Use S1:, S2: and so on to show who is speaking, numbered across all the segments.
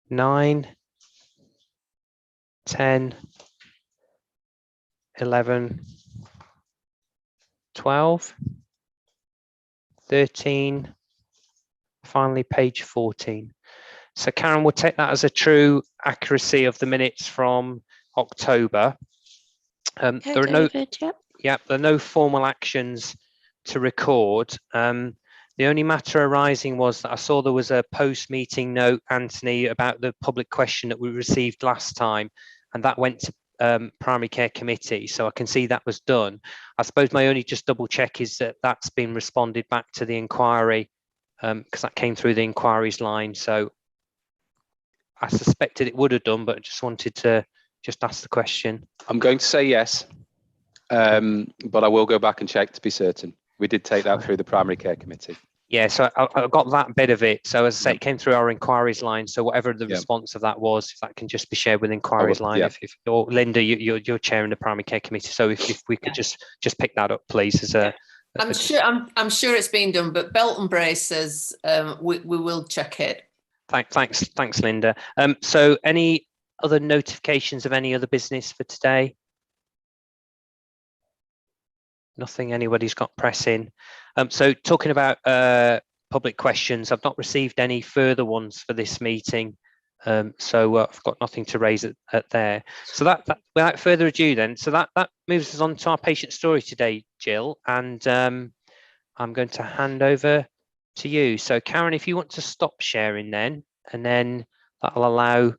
S1: 9, 10, 11, 12, 13, finally page 14. So Karen, we'll take that as a true accuracy of the minutes from October. There are
S2: David,
S1: there are no formal actions to record. The only matter arising was that I saw there was a post-meeting note, Anthony, about the public question that we received last time, and that went to primary care committee. So I can see that was done. I suppose my only just double check is that that's been responded back to the inquiry, because that came through the inquiries line. So I suspected it would have done, but I just wanted to just ask the question.
S3: I'm going to say yes, but I will go back and check to be certain. We did take that through the primary care committee.
S1: Yeah, so I got that bit of it. So as I say, it came through our inquiries line. So whatever the response of that was, if that can just be shared with inquiries line. If or Linda, you're chairing the primary care committee. So if we could just pick that up, please. As a,
S4: I'm sure it's been done, but belt and braces, we will check it.
S1: Thanks, Linda. So any other notifications of any other business for today? Nothing anybody's got pressing. So talking about public questions, I've not received any further ones for this meeting. So I've got nothing to raise at there. So that without further ado then, so that moves us on to our patient story today, Jill, and I'm going to hand over to you. So Karen, if you want to stop sharing then, and then that'll allow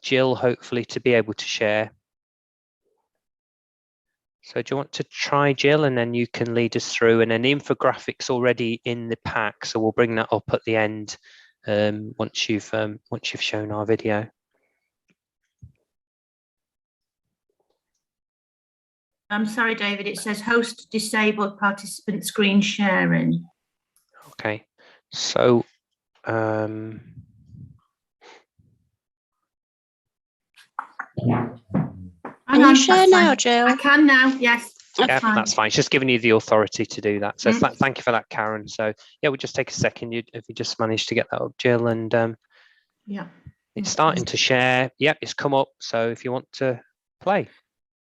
S1: Jill hopefully to be able to share. So do you want to try, Jill, and then you can lead us through, and then the infographics already in the pack, so we'll bring that up at the end once you've shown our video.
S5: I'm sorry, David, it says host disabled participant screen sharing.
S1: Okay, so
S2: can you share now, Jill?
S5: I can now, yes.
S1: That's fine. It's just giving you the authority to do that. So thank you for that, Karen. So yeah, we'll just take a second if you just managed to get that up, Jill, and it's starting to share. Yep, it's come up. So if you want to play.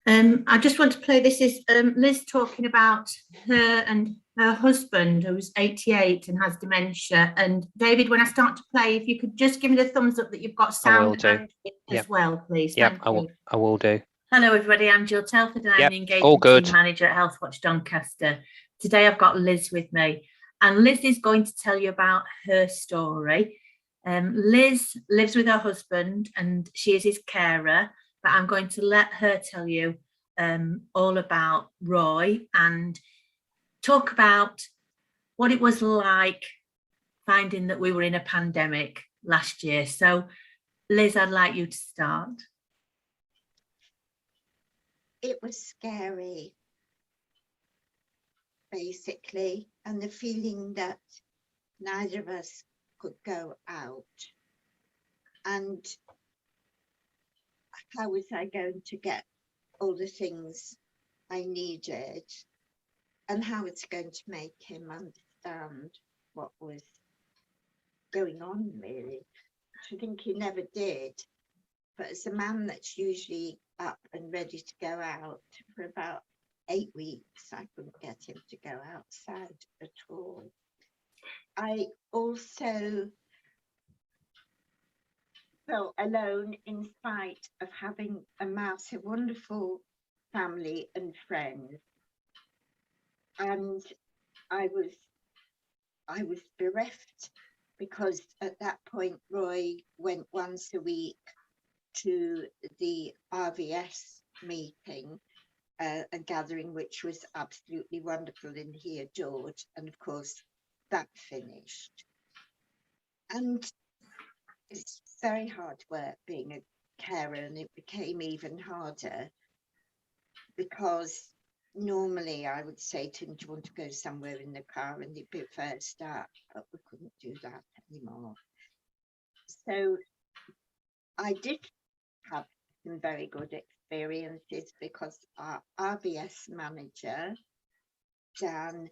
S5: I just want to play. This is Liz talking about her and her husband, who's 88 and has dementia. And David, when I start to play, if you could just give me the thumbs up that you've got sound and as well, please.
S1: Yep, I will do.
S5: Hello, everybody. I'm Jill Telford, and I'm the engagement team manager at Healthwatch Doncaster. Today, I've got Liz with me, and Liz is going to tell you about her story. Liz lives with her husband, and she is his carer. But I'm going to let her tell you all about Roy and talk about what it was like finding that we were in a pandemic last year. So, Liz, I'd like you to start.
S6: It was scary, basically, and the feeling that neither of us could go out. And how was I going to get all the things I needed, and how it's going to make him understand what was going on, really. I think he never did, but as a man that's usually up and ready to go out, for about 8 weeks I couldn't get him to go outside at all. I also felt alone in spite of having amassed a wonderful family and friends, and I was bereft, because at that point Roy went once a week to the RVS meeting, a gathering which was absolutely wonderful and he adored, and of course that finished. And it's very hard work being a carer, and it became even harder because normally I would say to him, do you want to go somewhere in the car, and he'd prefer to start, but we couldn't do that anymore. So I did have some very good experiences, because our RVS manager, Dan,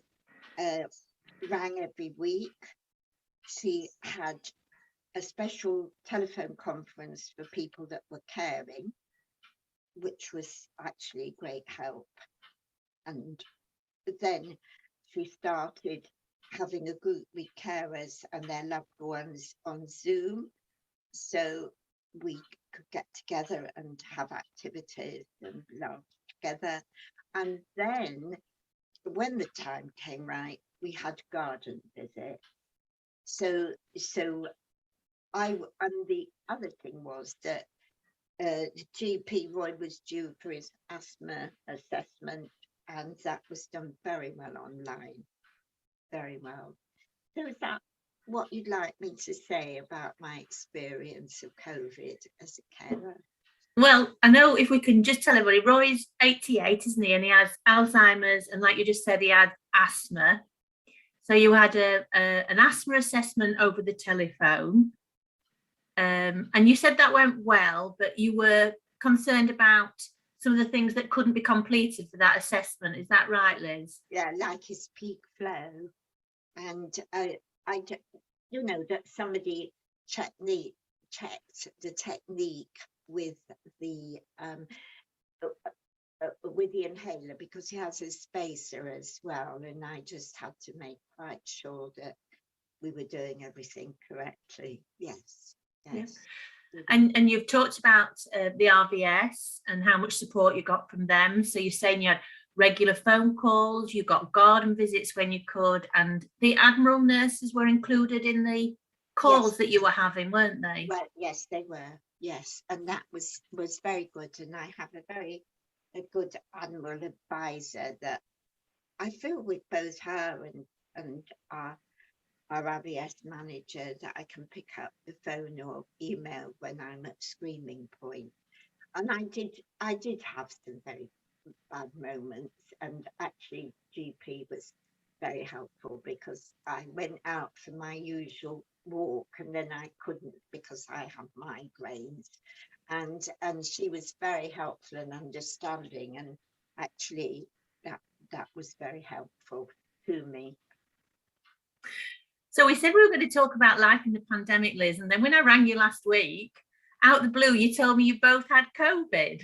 S6: rang every week. She had a special telephone conference for people that were caring, which was actually great help. And then she started having a group with carers and their loved ones on Zoom, so we could get together and have activities and laugh together. And then when the time came right, we had garden visit. So and the other thing was that GP Roy was due for his asthma assessment, and that was done very well online, very well. So is that what you'd like me to say about my experience of COVID as a carer?
S5: Well, I know if we can just tell everybody, Roy's 88, isn't he? And he has Alzheimer's, and like you just said, he had asthma. So you had an asthma assessment over the telephone. And you said that went well, but you were concerned about some of the things that couldn't be completed for that assessment. Is that right, Liz?
S6: Yeah, like his peak flow. And I that somebody checked the technique with the inhaler, because he has a spacer as well, and I just had to make quite sure that we were doing everything correctly. Yes.
S5: Yeah. And you've talked about the RVS and how much support you got from them. So you're saying you had regular phone calls, you got garden visits when you could, and the Admiral nurses were included in the calls. Yes. That you were having, weren't they?
S6: Well, yes, they were. Yes, and that was very good. And I have a good Admiral advisor that I feel with both her and our RVS manager, that I can pick up the phone or email when I'm at screaming point. And I did have some very bad moments, and actually GP was very helpful, because I went out for my usual walk and then I couldn't because I have migraines, and she was very helpful and understanding, and actually that was very helpful to me.
S5: So we said we were going to talk about life in the pandemic, Liz, and then when I rang you last week, out of the blue, you told me you both had COVID.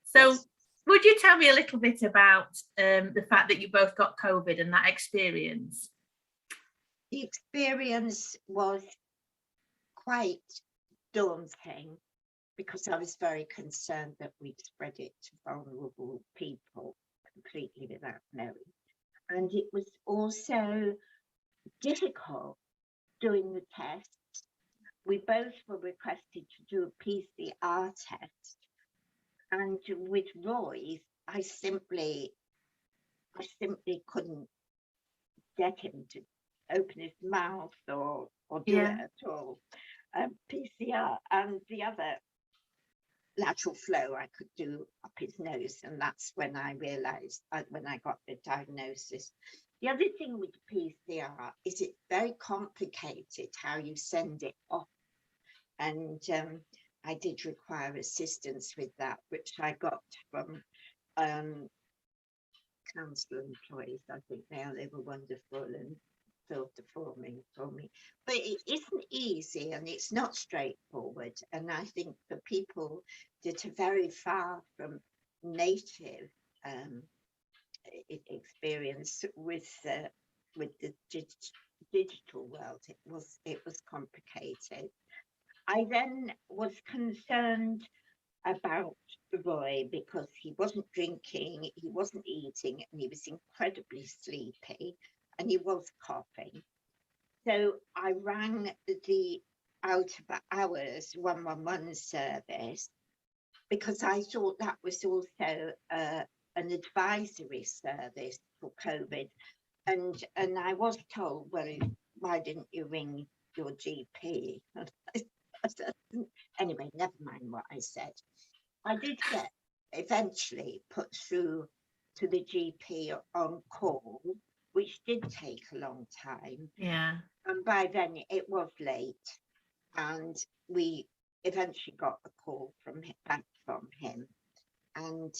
S5: So yes. Would you tell me a little bit about the fact that you both got COVID and that experience?
S6: The experience was quite daunting, because I was very concerned that we'd spread it to vulnerable people completely without knowing. And it was also difficult doing the tests. We both were requested to do a PCR test, and with Roy, I simply couldn't get him to open his mouth or do it at all. PCR, and the other lateral flow I could do up his nose, and that's when I realized, when I got the diagnosis. The other thing with PCR is it's very complicated how you send it off, and I did require assistance with that, which I got from council employees. I think they were wonderful and filled the form in for me. But it isn't easy, and it's not straightforward. And I think for people that are very far from native experience with the digital world, it was complicated. I then was concerned about Roy, because he wasn't drinking, he wasn't eating, and he was incredibly sleepy, and he was coughing. So I rang the out of hours 111 service, because I thought that was also an advisory service for COVID. And I was told, well, why didn't you ring your GP? Anyway, never mind what I said. I did get eventually put through to the GP on call, which did take a long time.
S5: Yeah.
S6: And by then it was late, and we eventually got a call back from him, and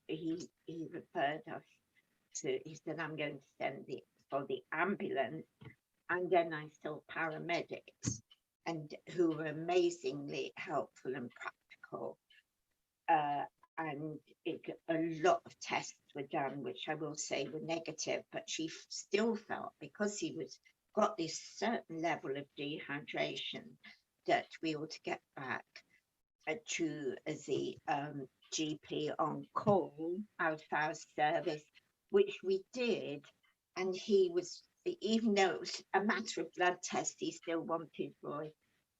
S6: he referred us to. He said, "I'm going to send for the ambulance, and then I saw paramedics." and who were amazingly helpful and practical. And a lot of tests were done, which I will say were negative, but she still felt, because he got this certain level of dehydration, that we ought to get back to the GP on call out of our service, which we did. And he was, even though it was a matter of blood test, he still wanted Roy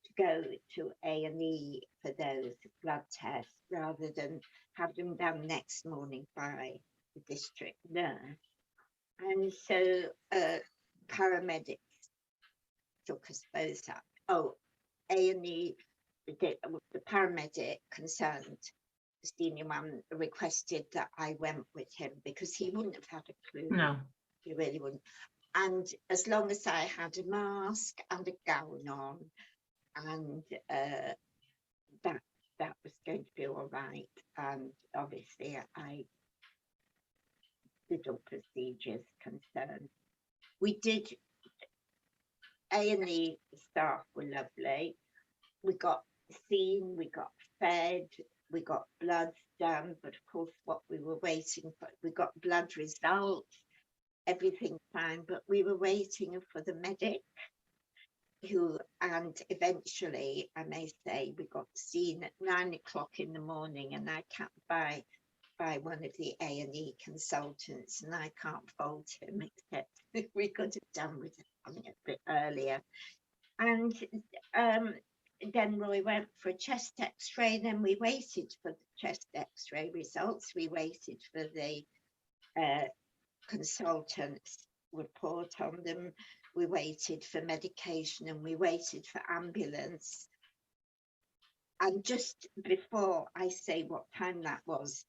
S6: to go to A&E for those blood tests rather than have them done next morning by the district nurse. And so paramedics took us both up. Oh, A&E, the paramedic concerned, the senior one, requested that I went with him because he wouldn't have had a clue.
S5: No.
S6: He really wouldn't. And as long as I had a mask and a gown on, and that was going to be all right. And obviously the procedures concerned. We did, A&E staff were lovely. We got seen, we got fed, we got blood done, but of course what we were waiting for, we got blood results, everything fine, but we were waiting for the medic and eventually, I may say, we got seen at 9 o'clock in the morning, and I kept by one of the A&E consultants, and I can't fault him, except we could have done with it a bit earlier. And then Roy went for a chest x-ray, then we waited for the chest x-ray results, we waited for the consultant's report on them, we waited for medication, and we waited for ambulance. And just before I say what time that was,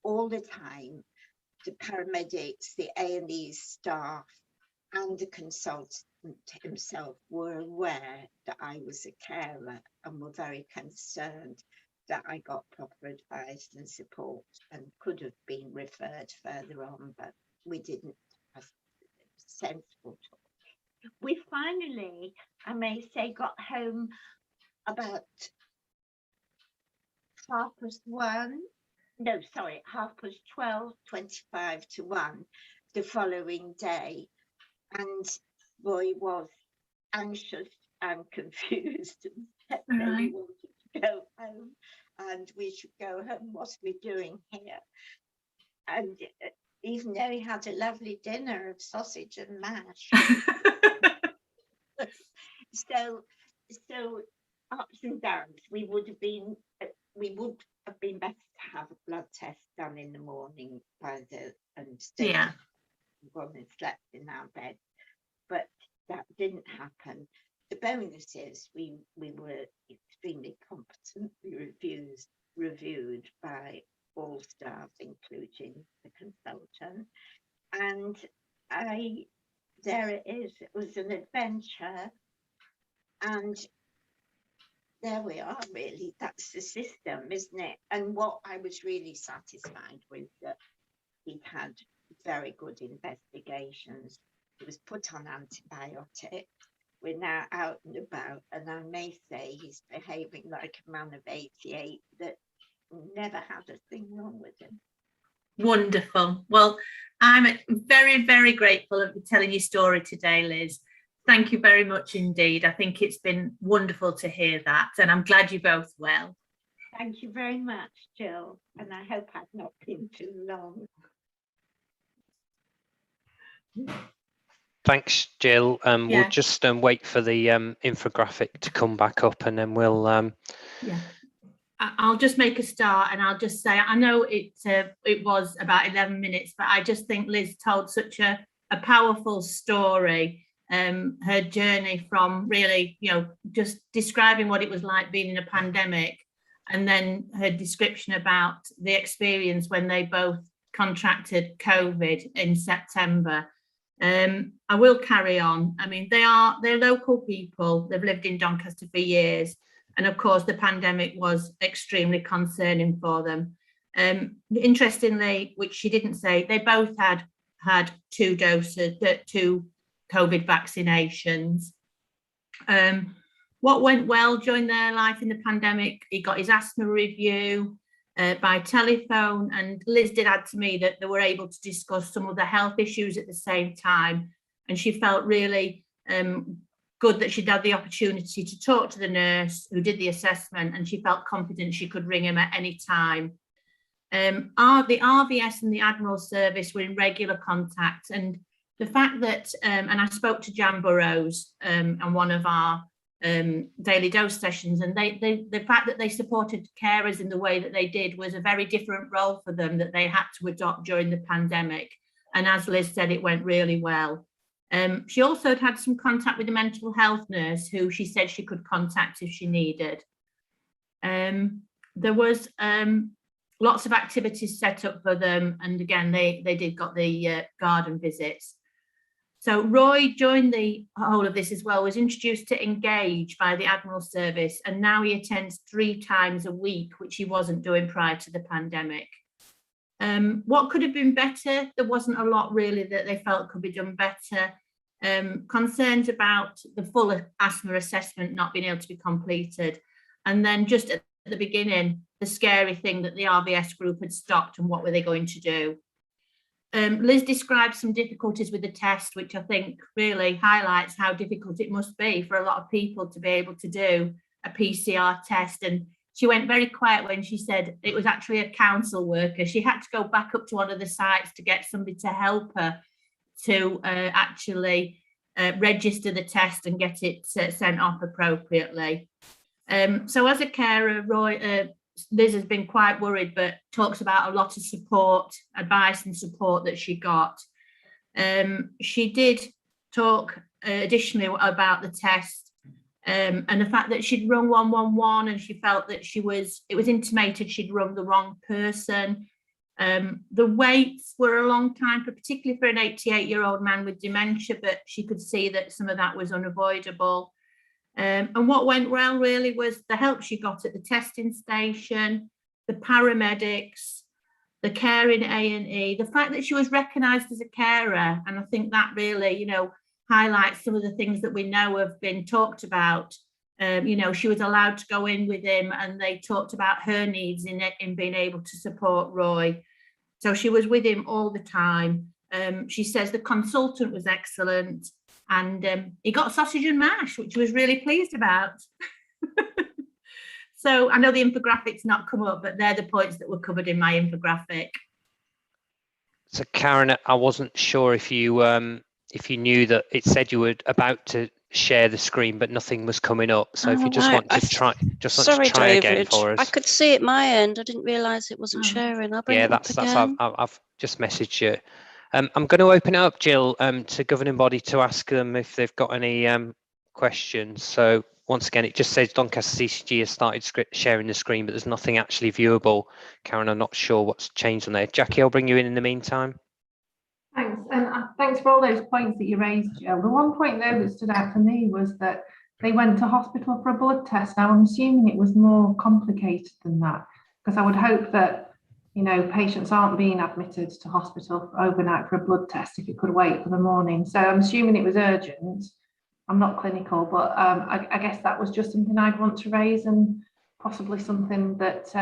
S6: all the time, the paramedics, the A&E staff, and the consultant himself were aware that I was a carer and were very concerned that I got proper advice and support and could have been referred further on, but we didn't have sensible talk. We finally, I may say, got home about 12:25 to 1 the following day. And Roy was anxious and confused and said that he wanted to go home and we should go home. What are we doing here? And even though he had a lovely dinner of sausage and mash. So ups and downs. We would have been better to have a blood test done in the morning and stay gone and slept in our bed, but that didn't happen. The bonus is we were extremely competently reviewed by all staff, including the consultant, and there it is. It was an adventure, and there we are, really. That's the system, isn't it? And what I was really satisfied with, that he'd had very good investigations. He was put on antibiotics. We're now out and about, and I may say he's behaving like a man of 88 that never had a thing wrong with him.
S5: Wonderful. Well, I'm very, very grateful of telling your story today, Liz. Thank you very much indeed. I think it's been wonderful to hear that, and I'm glad you're both well.
S6: Thank you very much, Jill, and I hope I've not been too long.
S1: Thanks, Jill. We'll just wait for the infographic to come back up, and then we'll
S5: I'll just make a start, and I'll just say, I know it was about 11 minutes, but I just think Liz told such a powerful story. Her journey from really, just describing what it was like being in a pandemic, and then her description about the experience when they both contracted COVID in September. I will carry on. I mean, they're local people. They've lived in Doncaster for years. And of course, the pandemic was extremely concerning for them. Interestingly, which she didn't say, they both had 2 COVID vaccinations. What went well during their life in the pandemic? He got his asthma review by telephone, and Liz did add to me that they were able to discuss some of the health issues at the same time, and she felt really good that she'd had the opportunity to talk to the nurse who did the assessment, and she felt confident she could ring him at any time. The RVS and the Admiral Service were in regular contact, and the fact that, and I spoke to Jan Burrows on one of our daily dose sessions, and the fact that they supported carers in the way that they did was a very different role for them that they had to adopt during the pandemic. And as Liz said, it went really well. She also had some contact with a mental health nurse who she said she could contact if she needed. There was lots of activities set up for them, and again they did got the garden visits. So Roy joined the whole of this as well, was introduced to Engage by the Admiral Service, and now he attends 3 times a week, which he wasn't doing prior to the pandemic. What could have been better? There wasn't a lot really that they felt could be done better. Concerns about the full asthma assessment not being able to be completed. And then just at the beginning, the scary thing that the RVS group had stopped, and what were they going to do? Liz described some difficulties with the test, which I think really highlights how difficult it must be for a lot of people to be able to do a PCR test. And she went very quiet when she said it was actually a council worker. She had to go back up to one of the sites to get somebody to help her to actually register the test and get it sent off appropriately. So as a carer, Liz has been quite worried, but talks about a lot of support, advice and support that she got. She did talk additionally about the test and the fact that she'd rung 111, and she felt that it was intimated she'd rung the wrong person. The waits were a long time, particularly for an 88-year-old man with dementia, but she could see that some of that was unavoidable. And what went well really was the help she got at the testing station, the paramedics, the care in A&E, the fact that she was recognised as a carer. And I think that really, highlights some of the things that we know have been talked about. She was allowed to go in with him, and they talked about her needs in being able to support Roy. So she was with him all the time. She says the consultant was excellent. And he got sausage and mash, which he was really pleased about. So I know the infographic's not come up, but they're the points that were covered in my infographic.
S1: So Karen, I wasn't sure if you knew that it said you were about to share the screen, but nothing was coming up. So if you just want to try, again for us.
S2: I could see it my end. I didn't realise it wasn't sharing. I'll bring it up again.
S1: I've just messaged you. I'm going to open it up, Jill, to governing body to ask them if they've got any questions. So once again, it just says Doncaster CCG has started sharing the screen, but there's nothing actually viewable. Karen, I'm not sure what's changed on there. Jackie, I'll bring you in the meantime.
S7: Thanks, and thanks for all those points that you raised, Jill. The one point though that stood out for me was that they went to hospital for a blood test. Now I'm assuming it was more complicated than that, because I would hope that patients aren't being admitted to hospital overnight for a blood test if it could wait for the morning. So I'm assuming it was urgent. I'm not clinical, but I guess that was just something I'd want to raise, and possibly something that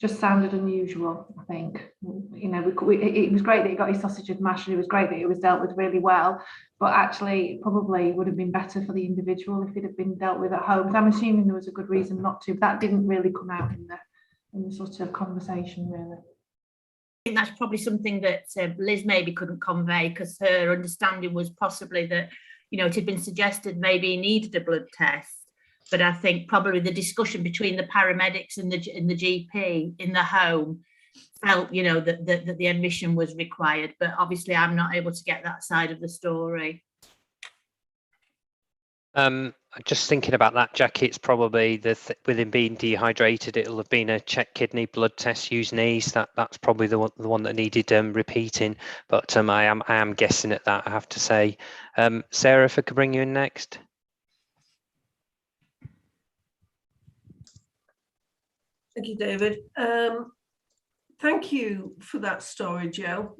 S7: just sounded unusual, I think. It was great that he got his sausage and mash, and it was great that it was dealt with really well, but actually it probably would have been better for the individual if it had been dealt with at home. So I'm assuming there was a good reason not to, but that didn't really come out in the sort of conversation, really.
S5: I think that's probably something that Liz maybe couldn't convey, because her understanding was possibly that, it had been suggested maybe he needed a blood test. But I think probably the discussion between the paramedics and the GP in the home felt, that the admission was required. But obviously I'm not able to get that side of the story.
S1: Just thinking about that, Jackie, it's probably with him being dehydrated, it'll have been a check kidney blood test using these. That's probably the one that needed repeating. But I am guessing at that, I have to say. Sarah, if I could bring you in next.
S8: Thank you, David. Thank you for that story, Joe.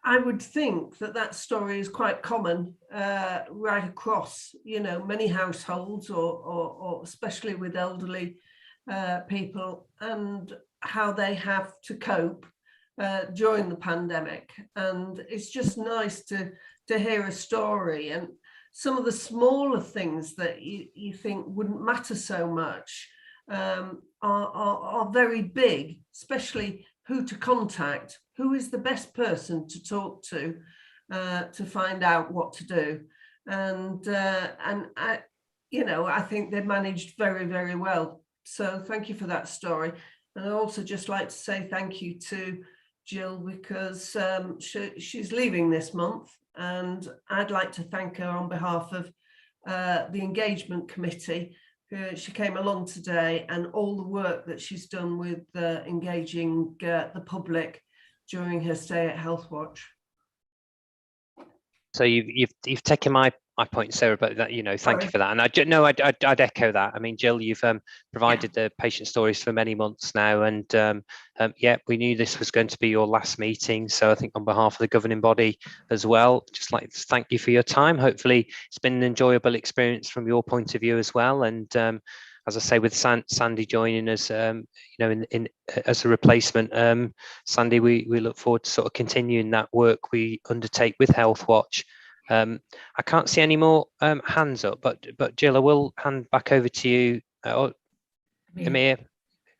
S8: I would think that that story is quite common right across, you know, many households, or especially with elderly people, and how they have to cope during the pandemic. And it's just nice to hear a story, and some of the smaller things that you think wouldn't matter so much are very big, especially who to contact, who is the best person to talk to find out what to do. And I, you know, I think they managed very, very well. So thank you for that story. And I'd also just like to say thank you to Jill, because she's leaving this month, and I'd like to thank her on behalf of the engagement committee. She came along today, and all the work that she's done with engaging the public during her stay at Healthwatch.
S1: So you've taken my point, Sarah, but that, you know, thank you for that. And I'd echo that. I mean, Jill, you've provided the patient stories for many months now, and yeah, we knew this was going to be your last meeting. So I think on behalf of the governing body as well, just like to thank you for your time. Hopefully it's been an enjoyable experience from your point of view as well. And as I say, with Sandy joining us, you know, in as a replacement, Sandy, we look forward to sort of continuing that work we undertake with Healthwatch. I can't see any more hands up, but Jill, I will hand back over to you. Amir,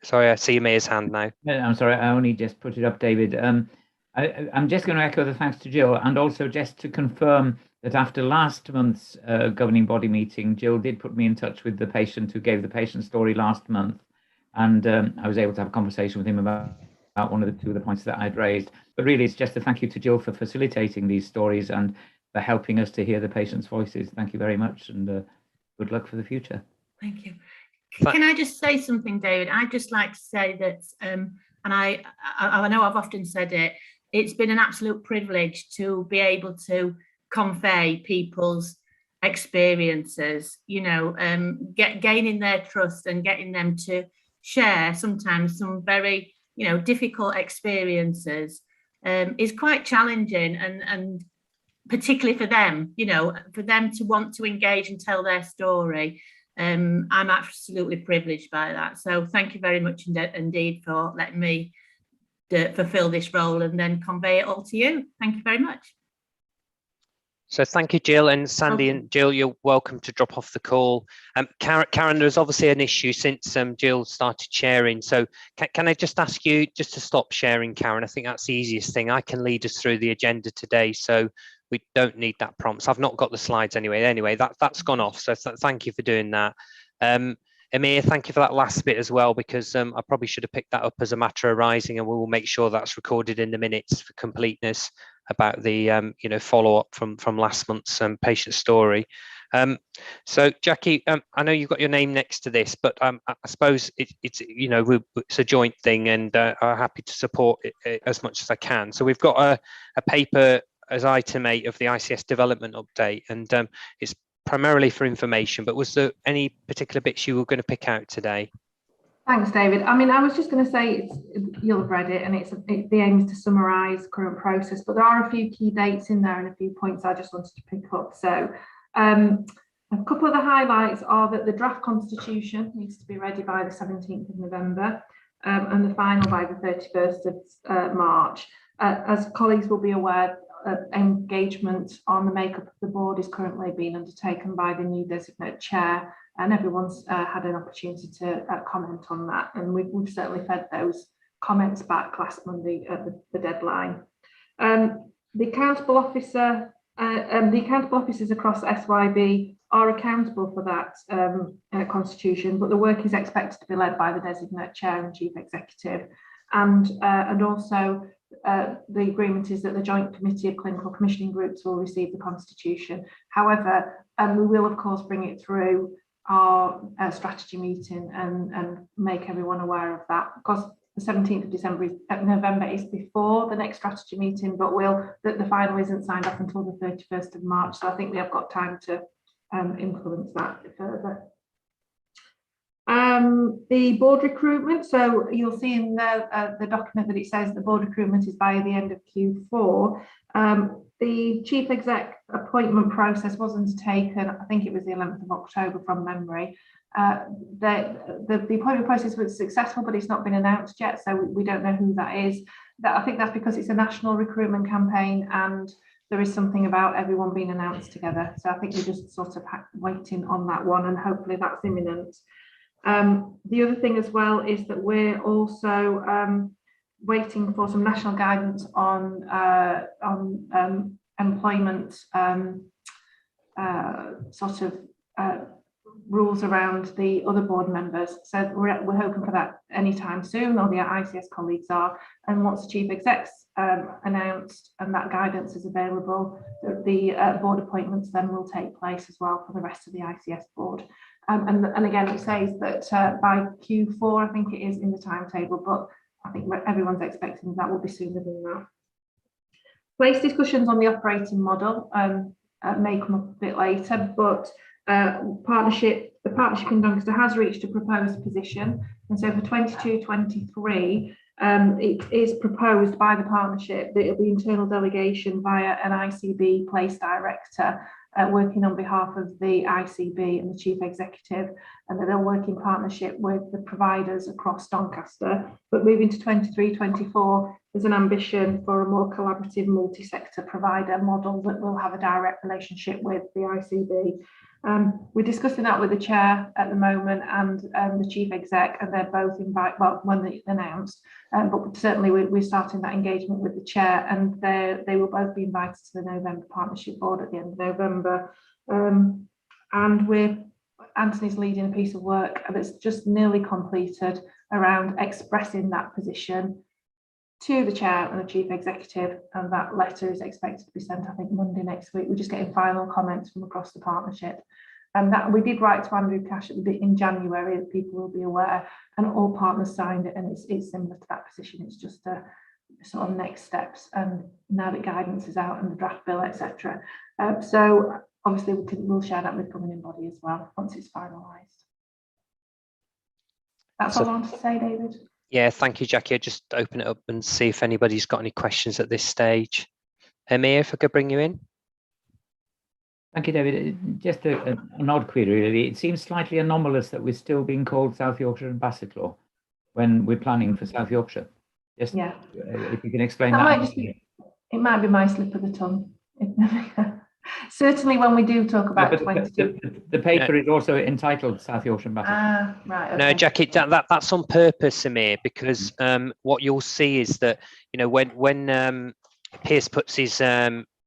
S1: sorry, I see Amir's hand now.
S9: I'm sorry, I only just put it up, David. I'm just going to echo the thanks to Jill, and also just to confirm that after last month's governing body meeting, Jill did put me in touch with the patient who gave the patient story last month, and I was able to have a conversation with him about one of the two of the points that I'd raised. But really, it's just a thank you to Jill for facilitating these stories and for helping us to hear the patients' voices. Thank you very much, and good luck for the future.
S5: Thank you. Can I just say something, David? I'd just like to say that, and I know I've often said it, it's been an absolute privilege to be able to convey people's experiences, you know, gaining their trust and getting them to share sometimes some very, you know, difficult experiences is quite challenging, and particularly for them, you know, for them to want to engage and tell their story. I'm absolutely privileged by that. So thank you very much indeed for letting me fulfill this role and then convey it all to you. Thank you very much.
S1: So thank you, Jill, and Sandy. And Jill, you're welcome to drop off the call. Karen, there's obviously an issue since Jill started sharing. So can I just ask you just to stop sharing, Karen? I think that's the easiest thing. I can lead us through the agenda today, so we don't need that prompt. So I've not got the slides anyway. Anyway, that's gone off. So thank you for doing that. Amir, thank you for that last bit as well, because I probably should have picked that up as a matter arising, and we will make sure that's recorded in the minutes for completeness about the you know, follow-up from last month's patient story. So Jackie, I know you've got your name next to this, but I suppose it's you know, it's a joint thing, and I'm happy to support it as much as I can. So we've got a paper as item 8 of the ICS development update, and it's primarily for information, but was there any particular bits you were going to pick out today?
S7: Thanks, David. I mean, I was just going to say, you'll have read it, and the aim is to summarise current process, but there are a few key dates in there and a few points I just wanted to pick up. So a couple of the highlights are that the draft constitution needs to be ready by the 17th of November and the final by the 31st of March. As colleagues will be aware, engagement on the makeup of the board is currently being undertaken by the new designate chair, and everyone's had an opportunity to comment on that, and we've certainly fed those comments back last Monday at the deadline. The accountable officers across SYB are accountable for that constitution, but the work is expected to be led by the designate chair and chief executive, and also the agreement is that the Joint Committee of Clinical Commissioning Groups will receive the constitution. However, we will of course bring it through our strategy meeting and make everyone aware of that, because the 17th of November is before the next strategy meeting, but the final isn't signed off until the 31st of March. So I think we have got time to influence that further. the board recruitment. So you'll see in the document that it says the board recruitment is by the end of Q4. The chief exec appointment process was undertaken, I think it was the 11th of October from memory. The appointment process was successful, but it's not been announced yet, so we don't know who that is. I think that's because it's a national recruitment campaign and there is something about everyone being announced together. So I think we're just sort of waiting on that one, and hopefully that's imminent. The other thing as well is that we're also waiting for some national guidance on employment sort of rules around the other board members. So we're hoping for that anytime soon, or the ICS colleagues are. And once the chief exec's announced and that guidance is available, the board appointments then will take place as well for the rest of the ICS board. And again, it says that by Q4, I think it is in the timetable, but I think everyone's expecting that will be sooner than that. Place discussions on the operating model may come up a bit later, but the partnership in Doncaster has reached a proposed position, and so for 22-23 it is proposed by the partnership that it'll be internal delegation via an ICB place director working on behalf of the ICB and the chief executive, and that they'll work in partnership with the providers across Doncaster. But moving to 23-24, there's an ambition for a more collaborative multi-sector provider model that will have a direct relationship with the ICB. We're discussing that with the chair at the moment and the chief exec, and they're both when they announced, but certainly we're starting that engagement with the chair, and they will both be invited to the November partnership board at the end of November. And Anthony's leading a piece of work that's just nearly completed around expressing that position to the chair and the chief executive, and that letter is expected to be sent, I think, Monday next week. We're just getting final comments from across the partnership, and that we did write to Andrew Cash in January, that people will be aware, and all partners signed it, and it's similar to that position. It's just a sort of next steps, and now that guidance is out and the draft bill, etc. So obviously we'll share that with governing body as well once it's finalised. That's all I want to say, David.
S1: Yeah, thank you, Jackie. I'll just open it up and see if anybody's got any questions at this stage. Amir, if I could bring you in.
S9: Thank you, David. Just an odd query, really. It seems slightly anomalous that we're still being called South Yorkshire and Bassetlaw when we're planning for South Yorkshire. Just
S7: yeah.
S9: If you can explain that.
S7: It might be my slip of the tongue. Certainly when we do talk about 22.
S9: The paper is also entitled South Yorkshire and Bassetlaw.
S7: Right. Okay.
S1: No, Jackie, that's on purpose, Amir, because what you'll see is that, you know, when Pierce puts his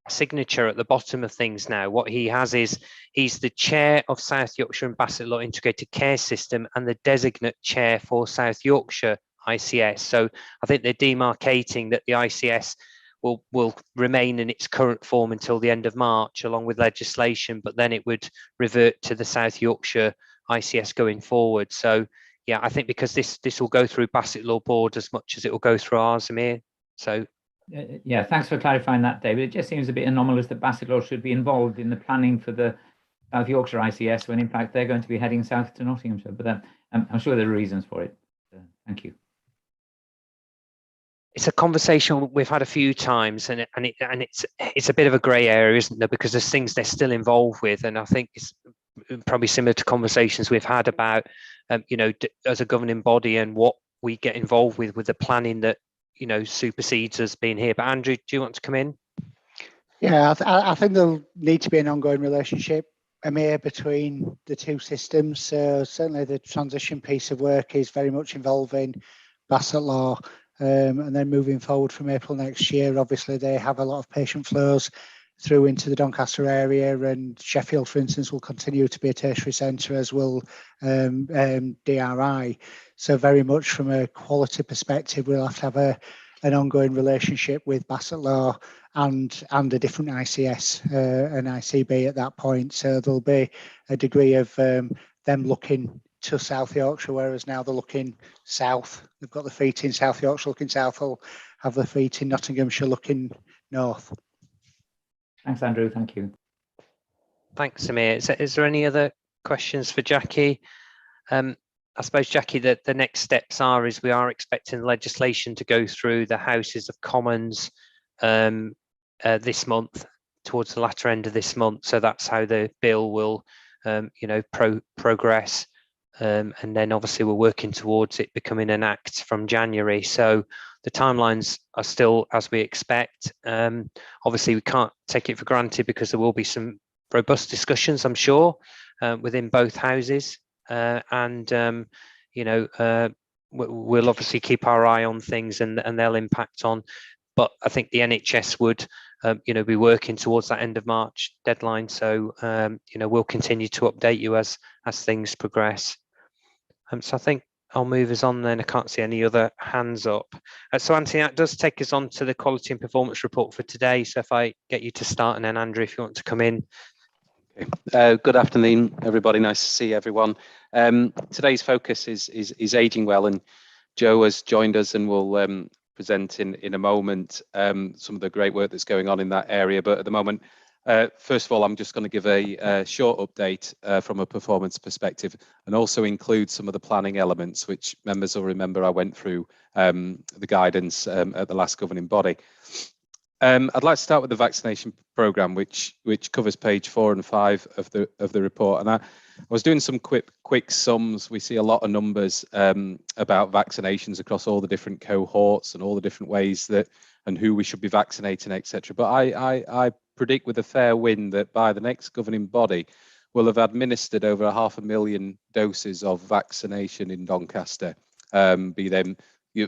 S1: signature at the bottom of things now, what he has is he's the chair of South Yorkshire and Bassetlaw Integrated Care System and the designate chair for South Yorkshire ICS. So I think they're demarcating that the ICS will remain in its current form until the end of March, along with legislation, but then it would revert to the South Yorkshire ICS going forward. So yeah, I think because this will go through Bassetlaw board as much as it will go through ours, Amir. So
S9: yeah, thanks for clarifying that, David. It just seems a bit anomalous that Bassetlaw should be involved in the planning for the South Yorkshire ICS when in fact they're going to be heading south to Nottinghamshire, but I'm sure there are reasons for it. Thank you.
S1: It's a conversation we've had a few times, and it's a bit of a grey area, isn't there? Because there's things they're still involved with, and I think it's probably similar to conversations we've had about, you know, as a governing body and what we get involved with the planning that, you know, supersedes us being here. But Andrew, do you want to come in?
S10: Yeah, I think there'll need to be an ongoing relationship, Amir, between the two systems. So certainly the transition piece of work is very much involving Bassetlaw. And then moving forward from April next year, obviously they have a lot of patient flows through into the Doncaster area, and Sheffield, for instance, will continue to be a tertiary centre, as will DRI. So very much from a quality perspective, we'll have to have an ongoing relationship with Bassetlaw and a different ICS, an ICB at that point. So there'll be a degree of them looking to South Yorkshire, whereas now they're looking south. They've got the feet in South Yorkshire looking south, will have the feet in Nottinghamshire looking north.
S9: Thanks, Andrew. Thank you.
S1: Thanks, Amir. Is there any other questions for Jackie? I suppose, Jackie, that the next steps is we are expecting legislation to go through the Houses of Commons this month, towards the latter end of this month. So that's how the bill will, progress. And then obviously we're working towards it becoming an act from January. So the timelines are still as we expect. Obviously we can't take it for granted because there will be some robust discussions, I'm sure, within both houses. We'll obviously keep our eye on things and they'll impact on. But I think the NHS would, be working towards that end of March deadline. So, we'll continue to update you as things progress. So I think I'll move us on then. I can't see any other hands up. So Anthony, that does take us on to the quality and performance report for today. So if I get you to start, and then Andrew, if you want to come in.
S3: Okay. Good afternoon, everybody. Nice to see everyone. Today's focus is ageing well, and Joe has joined us and will present in a moment some of the great work that's going on in that area. But at the moment, first of all, I'm just going to give a short update from a performance perspective, and also include some of the planning elements, which members will remember I went through the guidance at the last governing body. I'd like to start with the vaccination programme, which covers page 4 and 5 of the report. And I was doing some quick sums. We see a lot of numbers about vaccinations across all the different cohorts and all the different ways that and who we should be vaccinating, etc. But I predict with a fair wind that by the next governing body, we'll have administered over 500,000 doses of vaccination in Doncaster, be them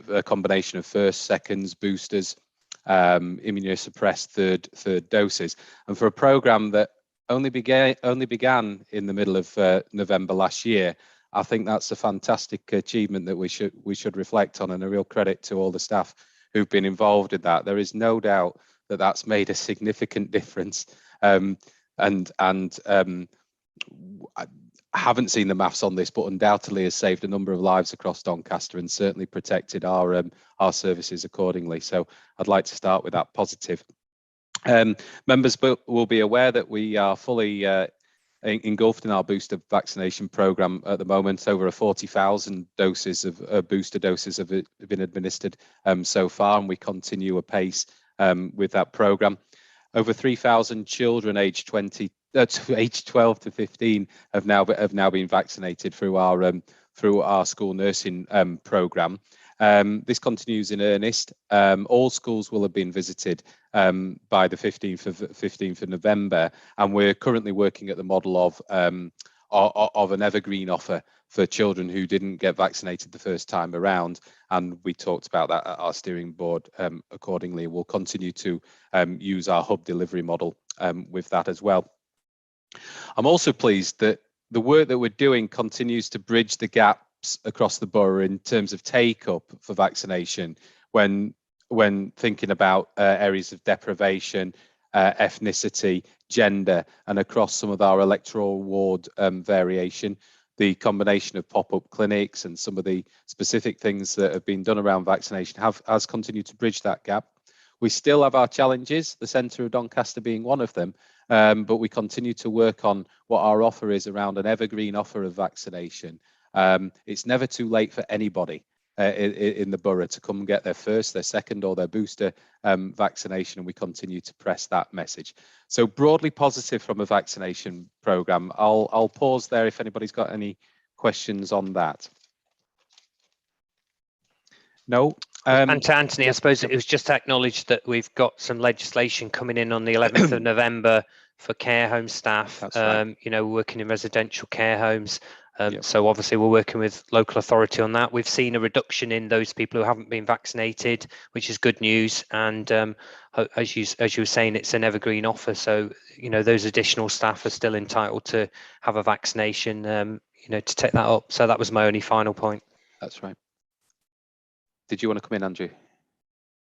S3: a combination of first, seconds, boosters, immunosuppressed third doses. And for a programme that only began in the middle of November last year, I think that's a fantastic achievement that we should reflect on, and a real credit to all the staff who've been involved in that. There is no doubt that that's made a significant difference, I haven't seen the maths on this, but undoubtedly has saved a number of lives across Doncaster and certainly protected our services accordingly. So I'd like to start with that positive. Members will be aware that we are fully engulfed in our booster vaccination programme at the moment. Over 40,000 doses of booster doses have been administered so far, and we continue apace with that programme. Over 3,000 children aged 12 to 15 have now been vaccinated through our school nursing programme. This continues in earnest. All schools will have been visited by the 15th of November, and we're currently working at the model of an evergreen offer for children who didn't get vaccinated the first time around, and we talked about that at our steering board accordingly. We'll continue to use our hub delivery model with that as well. I'm also pleased that the work that we're doing continues to bridge the gaps across the borough in terms of take up for vaccination when thinking about areas of deprivation, ethnicity, gender, and across some of our electoral ward variation. The combination of pop-up clinics and some of the specific things that have been done around vaccination has continued to bridge that gap. We still have our challenges, the centre of Doncaster being one of them, but we continue to work on what our offer is around an evergreen offer of vaccination. It's never too late for anybody in the borough to come and get their first, their second, or their booster vaccination, and we continue to press that message. So broadly positive from a vaccination programme. I'll pause there if anybody's got any questions on that. No.
S1: And to Anthony, I suppose it was just to acknowledge that we've got some legislation coming in on the 11th of November for care home staff. That's right. Working in residential care homes. So obviously we're working with local authority on that. We've seen a reduction in those people who haven't been vaccinated, which is good news. And as you were saying, it's an evergreen offer. So those additional staff are still entitled to have a vaccination. To take that up. So that was my only final point.
S3: That's right. Did you want to come in, Andrew?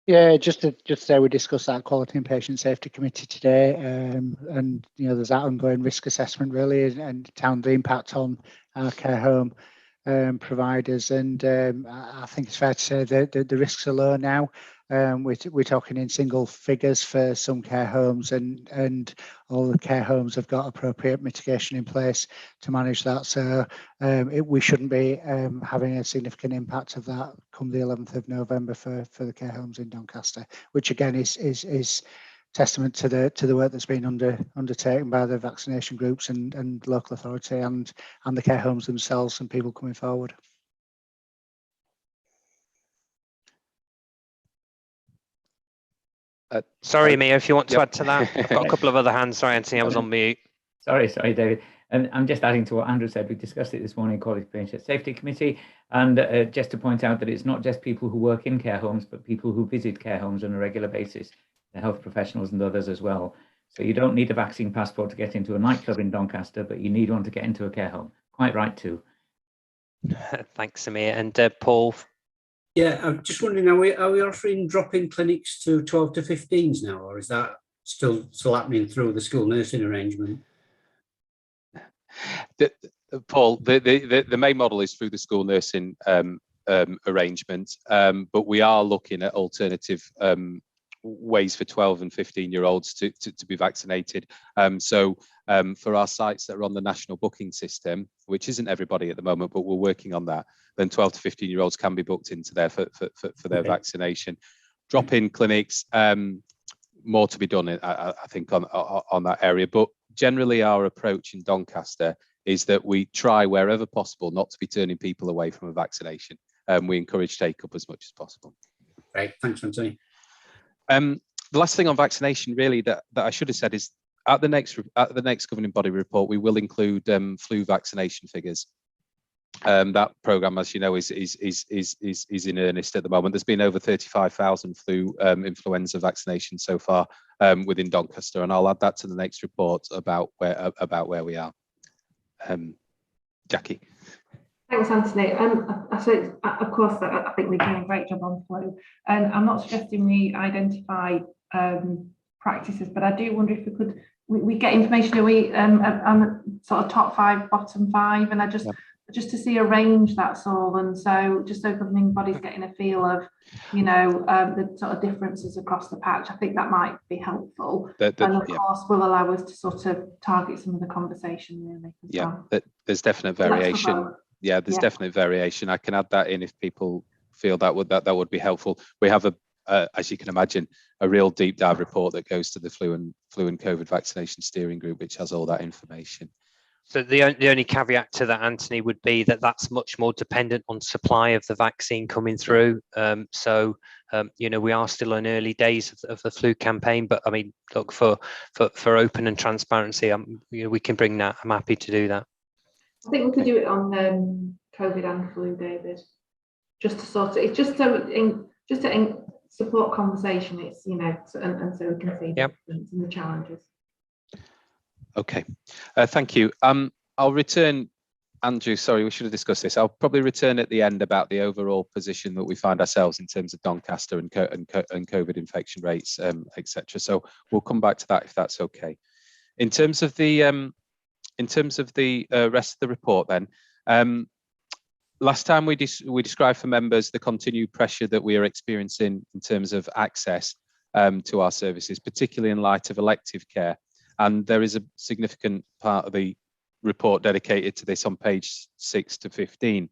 S10: Yeah, just to say we discussed that Quality and Patient Safety Committee today, and there's that ongoing risk assessment really, and the impact on our care home providers, and I think it's fair to say that the risks are low now. We're talking in single figures for some care homes, and all the care homes have got appropriate mitigation in place to manage that. So we shouldn't be having a significant impact of that come the 11th of November for the care homes in Doncaster, which again is testament to the work that's been undertaken by the vaccination groups and local authority and the care homes themselves and people coming forward.
S1: Sorry, Mia, if you want to add to that. I've got a couple of other hands. Sorry, Anthony, I was on mute.
S9: Sorry, David. And I'm just adding to what Andrew said. We discussed it this morning in Quality Patient Safety Committee. And just to point out that it's not just people who work in care homes, but people who visit care homes on a regular basis, the health professionals and others as well. So you don't need a vaccine passport to get into a nightclub in Doncaster, but you need one to get into a care home. Quite right, too.
S1: Thanks, Amir. And Paul?
S11: Yeah, I'm just wondering, are we offering drop-in clinics to 12 to 15s now, or is that still happening through the school nursing arrangement?
S3: Paul, the main model is through the school nursing arrangement, but we are looking at alternative ways for 12 and 15-year-olds to be vaccinated. So for our sites that are on the national booking system, which isn't everybody at the moment, but we're working on that, then 12 to 15-year-olds can be booked into there for their vaccination. Drop-in clinics, more to be done, I think, on that area. But generally, our approach in Doncaster is that we try wherever possible not to be turning people away from a vaccination. We encourage take-up as much as possible.
S11: Great, thanks, Anthony.
S3: The last thing on vaccination, really, that I should have said is at the next governing body report, we will include flu vaccination figures. That programme, as you know, is in earnest at the moment. There's been over 35,000 flu influenza vaccinations so far within Doncaster, and I'll add that to the next report about where we are. Jackie.
S7: Thanks, Anthony. I suppose, of course, I think we're doing a great job on flu, and I'm not suggesting we identify practices, but I do wonder if we get information. Are we on sort of top 5, bottom 5, and just to see a range, that's all. And so just so governing bodies getting a feel of, the sort of differences across the patch, I think that might be helpful. And of course will allow us to sort of target some of the conversation, really.
S3: Well. There's definite variation. There's definite variation. I can add that in if people feel that would be helpful. We have as you can imagine, a real deep dive report that goes to the flu and COVID vaccination steering group, which has all that information.
S1: So the only caveat to that, Anthony, would be that that's much more dependent on supply of the vaccine coming through. We are still in early days of the flu campaign, but I mean, look, for open and transparency, we can bring that. I'm happy to do that.
S7: I think we could do it on COVID and flu, David. Just to sort of, it's just to support conversation. It's and so we can see the difference and the challenges.
S3: Okay, thank you. I'll return, Andrew. Sorry, we should have discussed this. I'll probably return at the end about the overall position that we find ourselves in terms of Doncaster and COVID infection rates, etc. So we'll come back to that if that's okay. In terms of the rest of the report, then, last time we described for members the continued pressure that we are experiencing in terms of access to our services, particularly in light of elective care. And there is a significant part of the report dedicated to this on page 6 to 15.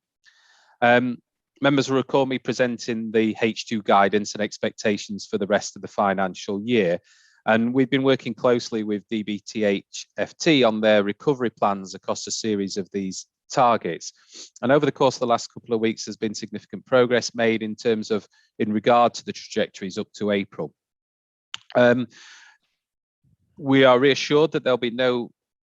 S3: Members will recall me presenting the H2 guidance and expectations for the rest of the financial year. And we've been working closely with DBTHFT on their recovery plans across a series of these targets. And over the course of the last couple of weeks, there's been significant progress made in regard to the trajectories up to April. We are reassured that there'll be no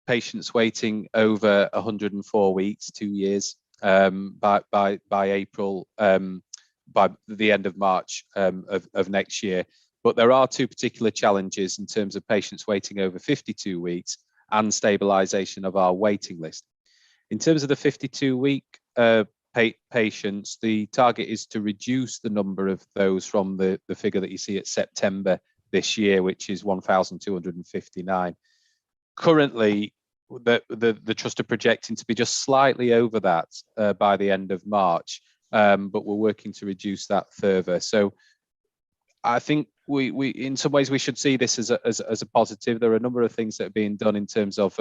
S3: patients waiting over 104 weeks, 2 years, by April, by the end of March of next year. But there are 2 particular challenges in terms of patients waiting over 52 weeks and stabilisation of our waiting list. In terms of the 52-week patients, the target is to reduce the number of those from the figure that you see at September this year, which is 1,259. Currently, the trust are projecting to be just slightly over that by the end of March, but we're working to reduce that further. So I think we in some ways we should see this as a positive. There are a number of things that are being done in terms of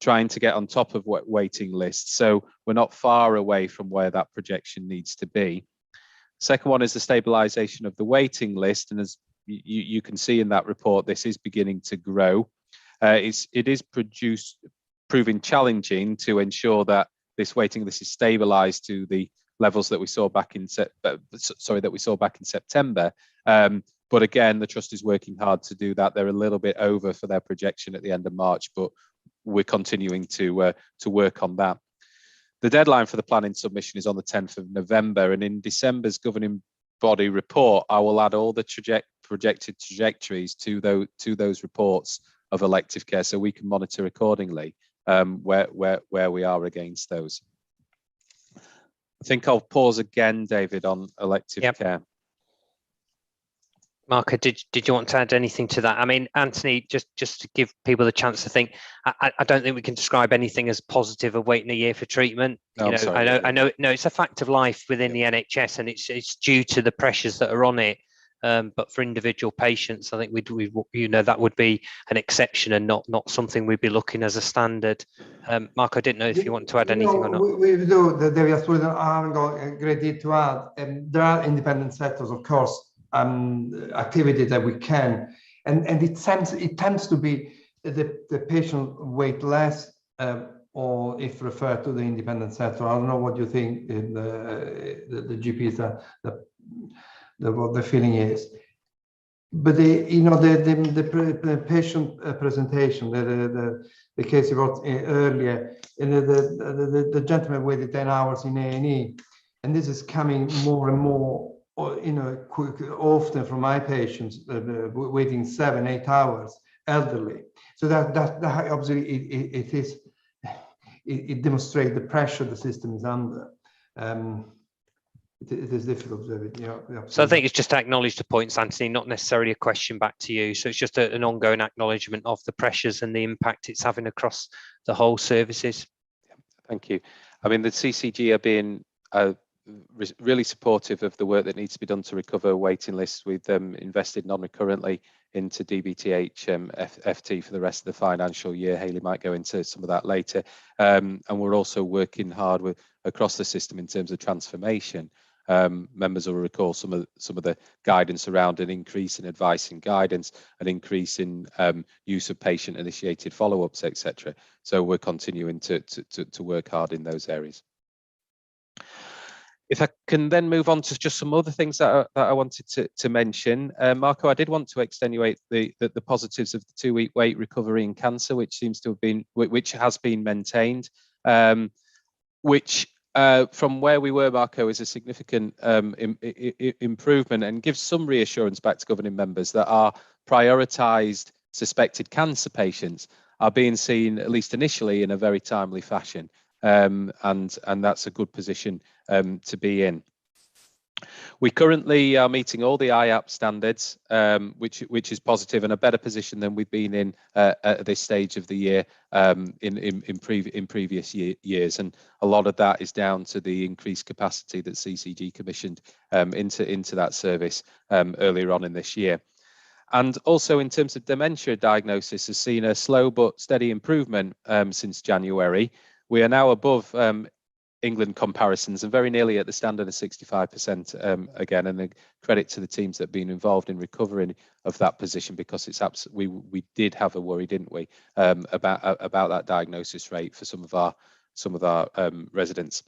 S3: trying to get on top of waiting lists. So we're not far away from where that projection needs to be. Second one is the stabilization of the waiting list, and as you can see in that report, this is beginning to grow. It is proving challenging to ensure that this waiting list is stabilized to the levels that we saw back in September. But again, the trust is working hard to do that. They're a little bit over for their projection at the end of March, but we're continuing to work on that. The deadline for the planning submission is on the 10th of November, and in December's governing body report, I will add all the projected trajectories to those reports of elective care, so we can monitor accordingly where we are against those. I think I'll pause again, David, on elective care.
S1: Marco, did you want to add anything to that? I mean, Anthony, just to give people the chance to think, I don't think we can describe anything as positive of waiting a year for treatment.
S3: No,
S1: I know, it's a fact of life within the NHS, and it's due to the pressures that are on it. But for individual patients, I think that would be an exception and not something we'd be looking as a standard. Mark, I didn't know if you want to add anything or not.
S12: We do. There is absolutely a great deal to add. There are independent sectors, of course, activity that we can, and it tends to be the patient wait less, or if referred to the independent sector. I don't know what you think. The GPs what the feeling is, but the patient presentation, the case you wrote earlier, and the gentleman waited 10 hours in A&E, and this is coming more and more. Often from my patients, waiting 7-8 hours, elderly. So that obviously it demonstrates the pressure the system is under. It is difficult to do it.
S1: So I think it's just to acknowledge the points, Anthony, not necessarily a question back to you. So it's just an ongoing acknowledgement of the pressures and the impact it's having across the whole services.
S3: Thank you. I mean, the CCG are being really supportive of the work that needs to be done to recover waiting lists. We've invested non-recurrently into DBTH FT for the rest of the financial year. Hayley might go into some of that later. And we're also working hard across the system in terms of transformation. Members will recall some of the guidance around an increase in advice and guidance, an increase in use of patient-initiated follow-ups, etc. So we're continuing to work hard in those areas. If I can then move on to just some other things that I wanted to mention. Marco, I did want to extenuate the positives of the 2-week wait recovery in cancer, which has been maintained, which from where we were, Marco, is a significant improvement and gives some reassurance back to governing members that our prioritised suspected cancer patients are being seen, at least initially, in a very timely fashion. And that's a good position to be in. We currently are meeting all the IAP standards, which is positive and a better position than we've been in at this stage of the year in previous years. And a lot of that is down to the increased capacity that CCG commissioned into that service earlier on in this year. And also in terms of dementia diagnosis, has seen a slow but steady improvement since January. We are now above England comparisons and very nearly at the standard of 65% again, and a credit to the teams that have been involved in recovering of that position, because it's we did have a worry, didn't we, about that diagnosis rate for some of our residents.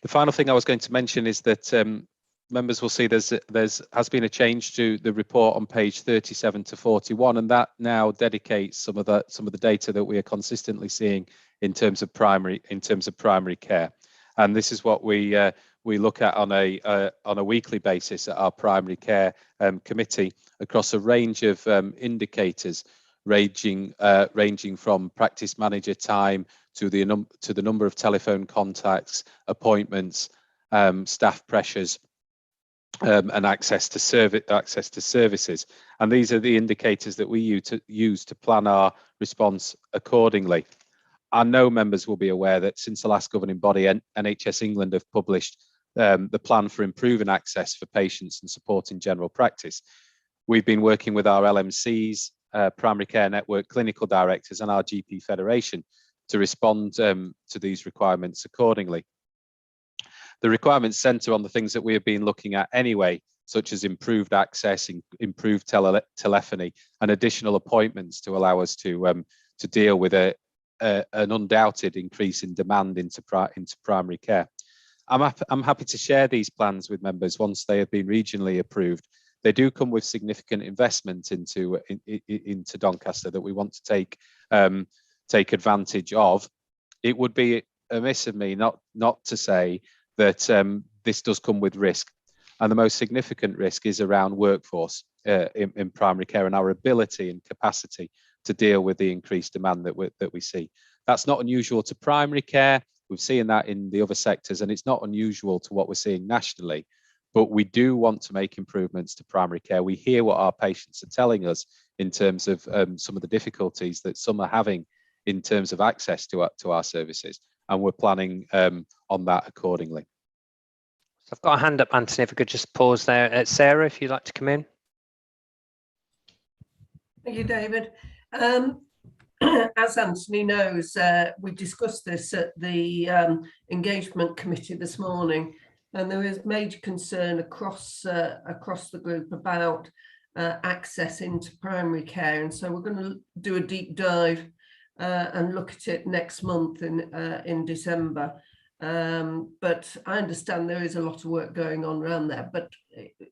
S3: The final thing I was going to mention is that members will see has been a change to the report on page 37 to 41, and that now dedicates some of the data that we are consistently seeing in terms of primary care. And this is what we look at on a weekly basis at our primary care committee across a range of indicators, ranging from practice manager time to the number of telephone contacts, appointments, staff pressures, and access to services. And these are the indicators that we use to plan our response accordingly. I know members will be aware that since the last governing body, NHS England have published the plan for improving access for patients and supporting general practice. We've been working with our LMCs, primary care network, clinical directors and our GP Federation to respond to these requirements accordingly. The requirements centre on the things that we have been looking at anyway, such as improved access, improved telephony and additional appointments to allow us to deal with an undoubted increase in demand into primary care. I'm happy to share these plans with members once they have been regionally approved. They do come with significant investment into Doncaster that we want to take advantage of. It would be amiss of me not to say that this does come with risk, and the most significant risk is around workforce in primary care and our ability and capacity to deal with the increased demand that we see. That's not unusual to primary care. We've seen that in the other sectors, and it's not unusual to what we're seeing nationally. But we do want to make improvements to primary care. We hear what our patients are telling us in terms of some of the difficulties that some are having in terms of access to our services, and we're planning on that accordingly.
S1: So I've got a hand up, Anthony, if I could just pause there. Sarah, if you'd like to come in.
S8: Thank you, David. As Anthony knows, we discussed this at the engagement committee this morning, and there is major concern across the group about access into primary care. And so we're going to do a deep dive and look at it next month in December. But I understand there is a lot of work going on around there, but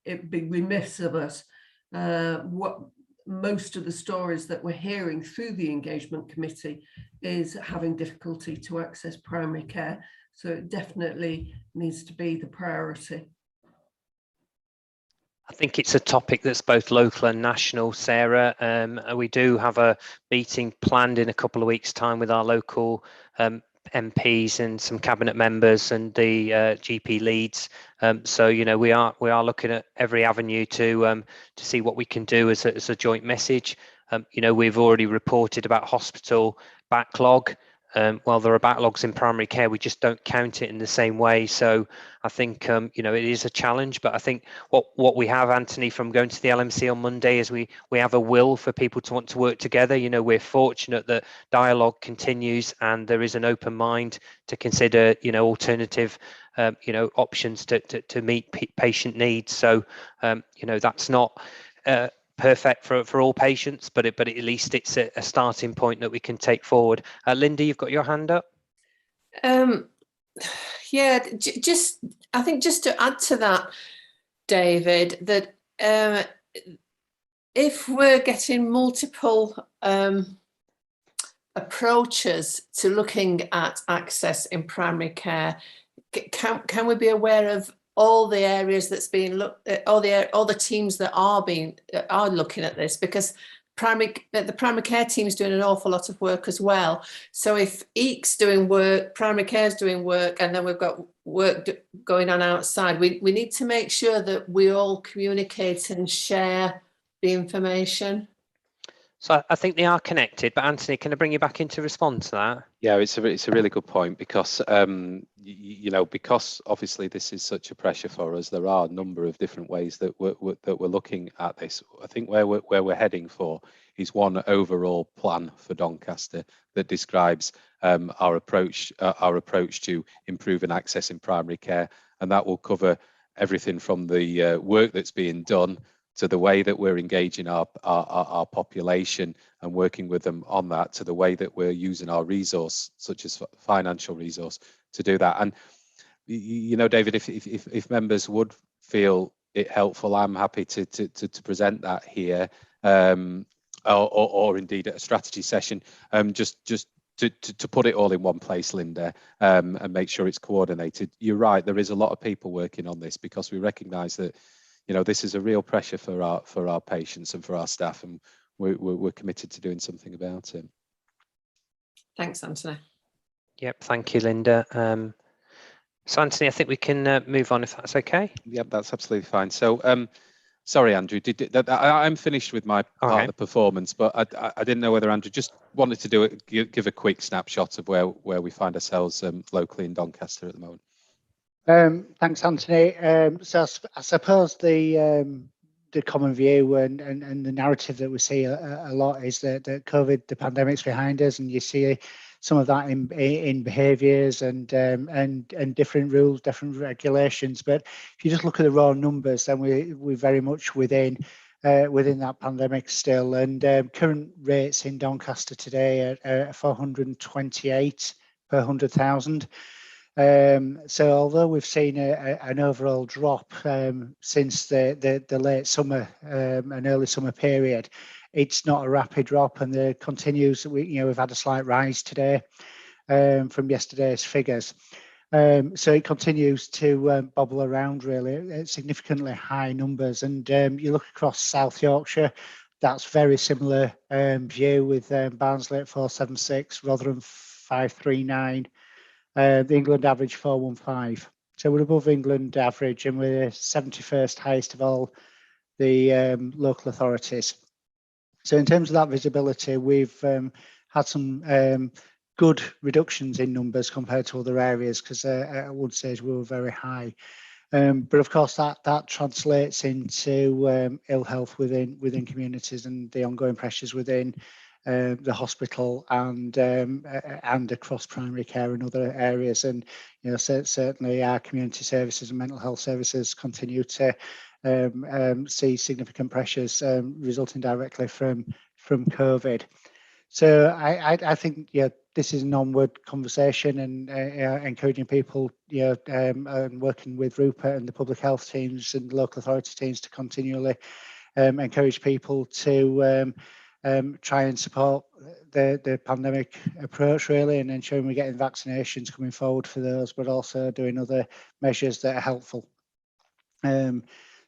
S8: it'd be remiss of us what most of the stories that we're hearing through the engagement committee is having difficulty to access primary care. So it definitely needs to be the priority.
S1: I think it's a topic that's both local and national, Sarah. We do have a meeting planned in a couple of weeks' time with our local MPs and some cabinet members and the GP leads. So we are looking at every avenue to see what we can do as a joint message. We've already reported about hospital backlog. Well, there are backlogs in primary care. We just don't count it in the same way. So I think it is a challenge. But I think what we have, Anthony, from going to the LMC on Monday is we have a will for people to want to work together. We're fortunate that dialogue continues and there is an open mind to consider alternative options to meet patient needs. So that's not perfect for all patients, but at least it's a starting point that we can take forward. Linda, you've got your hand up.
S4: Yeah, I think just to add to that, David, that if we're getting multiple approaches to looking at access in primary care, can we be aware of all the areas that's being looked at, all the teams that are looking at this? Because the primary care team is doing an awful lot of work as well. So if EEC's doing work, primary care is doing work, and then we've got work going on outside, we need to make sure that we all communicate and share the information.
S1: So I think they are connected, but Anthony, can I bring you back in to respond to that?
S3: Yeah, it's a really good point, because because obviously this is such a pressure for us. There are a number of different ways that we're looking at this. I think where we're heading for is one overall plan for Doncaster that describes our approach to improving access in primary care, and that will cover everything from the work that's being done to the way that we're engaging our population and working with them on that, to the way that we're using our resource, such as financial resource, to do that. And David, if members would feel it helpful, I'm happy to present that here, or indeed at a strategy session, just to put it all in one place, Linda, and make sure it's coordinated. You're right, there is a lot of people working on this, because we recognise that this is a real pressure for our patients and for our staff, and we're committed to doing something about it.
S4: Thanks, Anthony.
S1: Yep, thank you, Linda. So Anthony, I think we can move on if that's okay.
S3: Yep, that's absolutely fine. So sorry, Andrew, I'm finished with my part of the performance, but I didn't know whether Andrew just wanted to give a quick snapshot of where we find ourselves locally in Doncaster at the moment.
S10: Thanks, Anthony. So I suppose the common view and the narrative that we see a lot is that COVID, the pandemic's behind us, and you see some of that in behaviours and different rules, different regulations. But if you just look at the raw numbers, then we're very much within that pandemic still. And current rates in Doncaster today are 428 per 100,000. So although we've seen an overall drop since the late summer and early summer period, it's not a rapid drop, and it continues. We've had a slight rise today from yesterday's figures. So it continues to bobble around really at significantly high numbers. And you look across South Yorkshire, that's very similar view with Barnsley at 476, Rotherham 539. The England average 415. So we're above England average, and we're 71st highest of all the local authorities. So in terms of that visibility, we've had some good reductions in numbers compared to other areas, because at one stage we were very high. But of course that translates into ill health within communities and the ongoing pressures within the hospital and across primary care and other areas. And certainly our community services and mental health services continue to see significant pressures resulting directly from COVID. So I think this is an onward conversation, and encouraging people and working with Rupert and the public health teams and local authority teams to continually encourage people to try and support the pandemic approach really, and ensuring we're getting vaccinations coming forward for those, but also doing other measures that are helpful.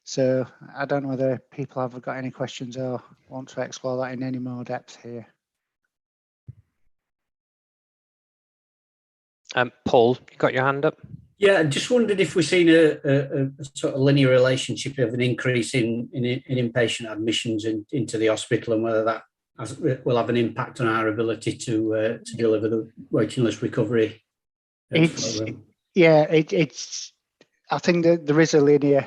S10: So I don't know whether people have got any questions or want to explore that in any more depth here.
S1: Paul, you got your hand up?
S11: Yeah, I just wondered if we've seen a sort of linear relationship of an increase in inpatient admissions into the hospital, and whether that will have an impact on our ability to deliver the waiting list recovery. I
S10: think that there is a linear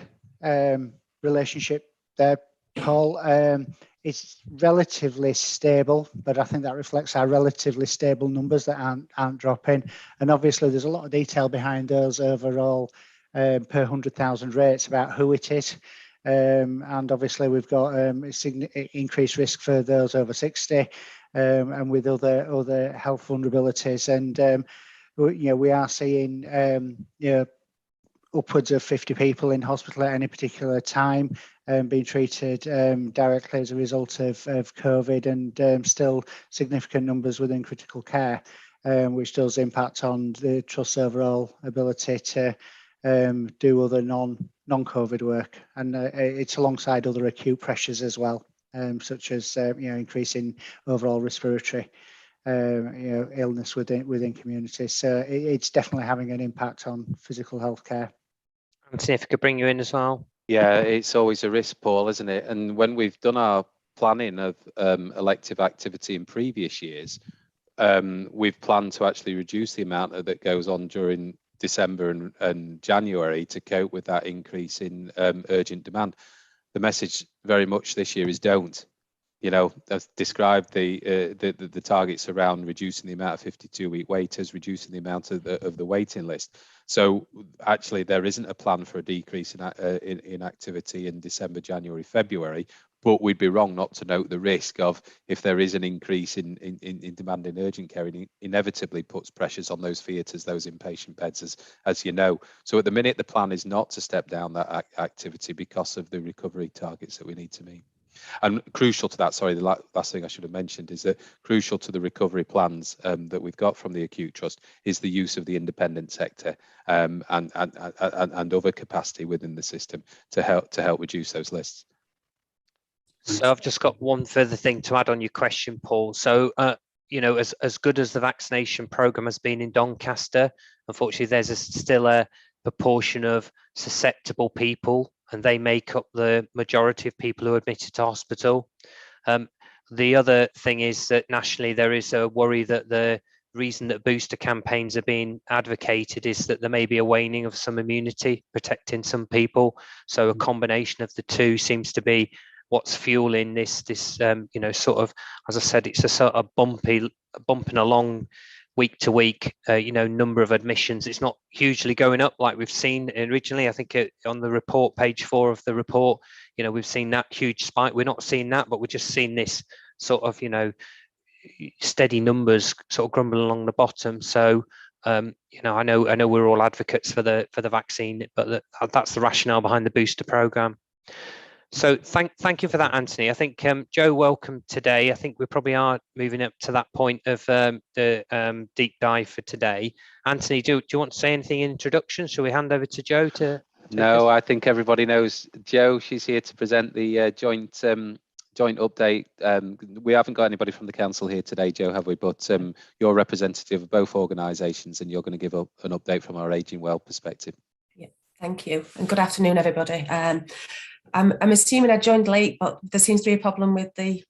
S10: relationship there, Paul. It's relatively stable, but I think that reflects our relatively stable numbers that aren't dropping. And obviously there's a lot of detail behind those overall per 100,000 rates about who it is. And obviously we've got increased risk for those over 60 and with other health vulnerabilities. And we are seeing upwards of 50 people in hospital at any particular time being treated directly as a result of COVID, and still significant numbers within critical care, which does impact on the Trust's overall ability to do other non-COVID work. And it's alongside other acute pressures as well, such as increasing overall respiratory illness within communities. So it's definitely having an impact on physical health care.
S1: Anthony, if I could bring you in as well.
S3: Yeah, it's always a risk, Paul, isn't it? And when we've done our planning of elective activity in previous years, we've planned to actually reduce the amount that goes on during December and January to cope with that increase in urgent demand. The message very much this year is don't. I've described the targets around reducing the amount of 52-week waiters, reducing the amount of the waiting list. So actually, there isn't a plan for a decrease in activity in December, January, February. But we'd be wrong not to note the risk of, if there is an increase in demand in urgent care, it inevitably puts pressures on those theatres, those inpatient beds, as you know. So at the minute, the plan is not to step down that activity because of the recovery targets that we need to meet. And crucial to that, sorry, the last thing I should have mentioned is that crucial to the recovery plans that we've got from the Acute Trust is the use of the independent sector and other capacity within the system to help reduce those lists.
S1: So I've just got one further thing to add on your question, Paul. So, as good as the vaccination programme has been in Doncaster, unfortunately, there's still a proportion of susceptible people, and they make up the majority of people who are admitted to hospital. The other thing is that nationally there is a worry that the reason that booster campaigns are being advocated is that there may be a waning of some immunity, protecting some people. So a combination of the two seems to be what's fueling this you know, sort of, as I said, it's a sort of bumping along week to week, you know, number of admissions. It's not hugely going up like we've seen originally. I think on the report, page 4 of the report, you know, we've seen that huge spike. We're not seeing that, but we're just seeing this sort of, you know, steady numbers sort of grumble along the bottom. So you know, I know we're all advocates for the vaccine, but that's the rationale behind the booster program. So thank you for that, Anthony. I think Joe, welcome today. I think we probably are moving up to that point of the deep dive for today. Anthony, do you want to say anything in introduction? Shall we hand over to Joe to
S3: No, I think everybody knows Joe. She's here to present the joint update. We haven't got anybody from the council here today, Joe, have we? But you're representative of both organisations, and you're going to give up an update from our Ageing Well perspective.
S13: Yeah, thank you, and good afternoon, everybody. I'm assuming I joined late, but there seems to be a problem with the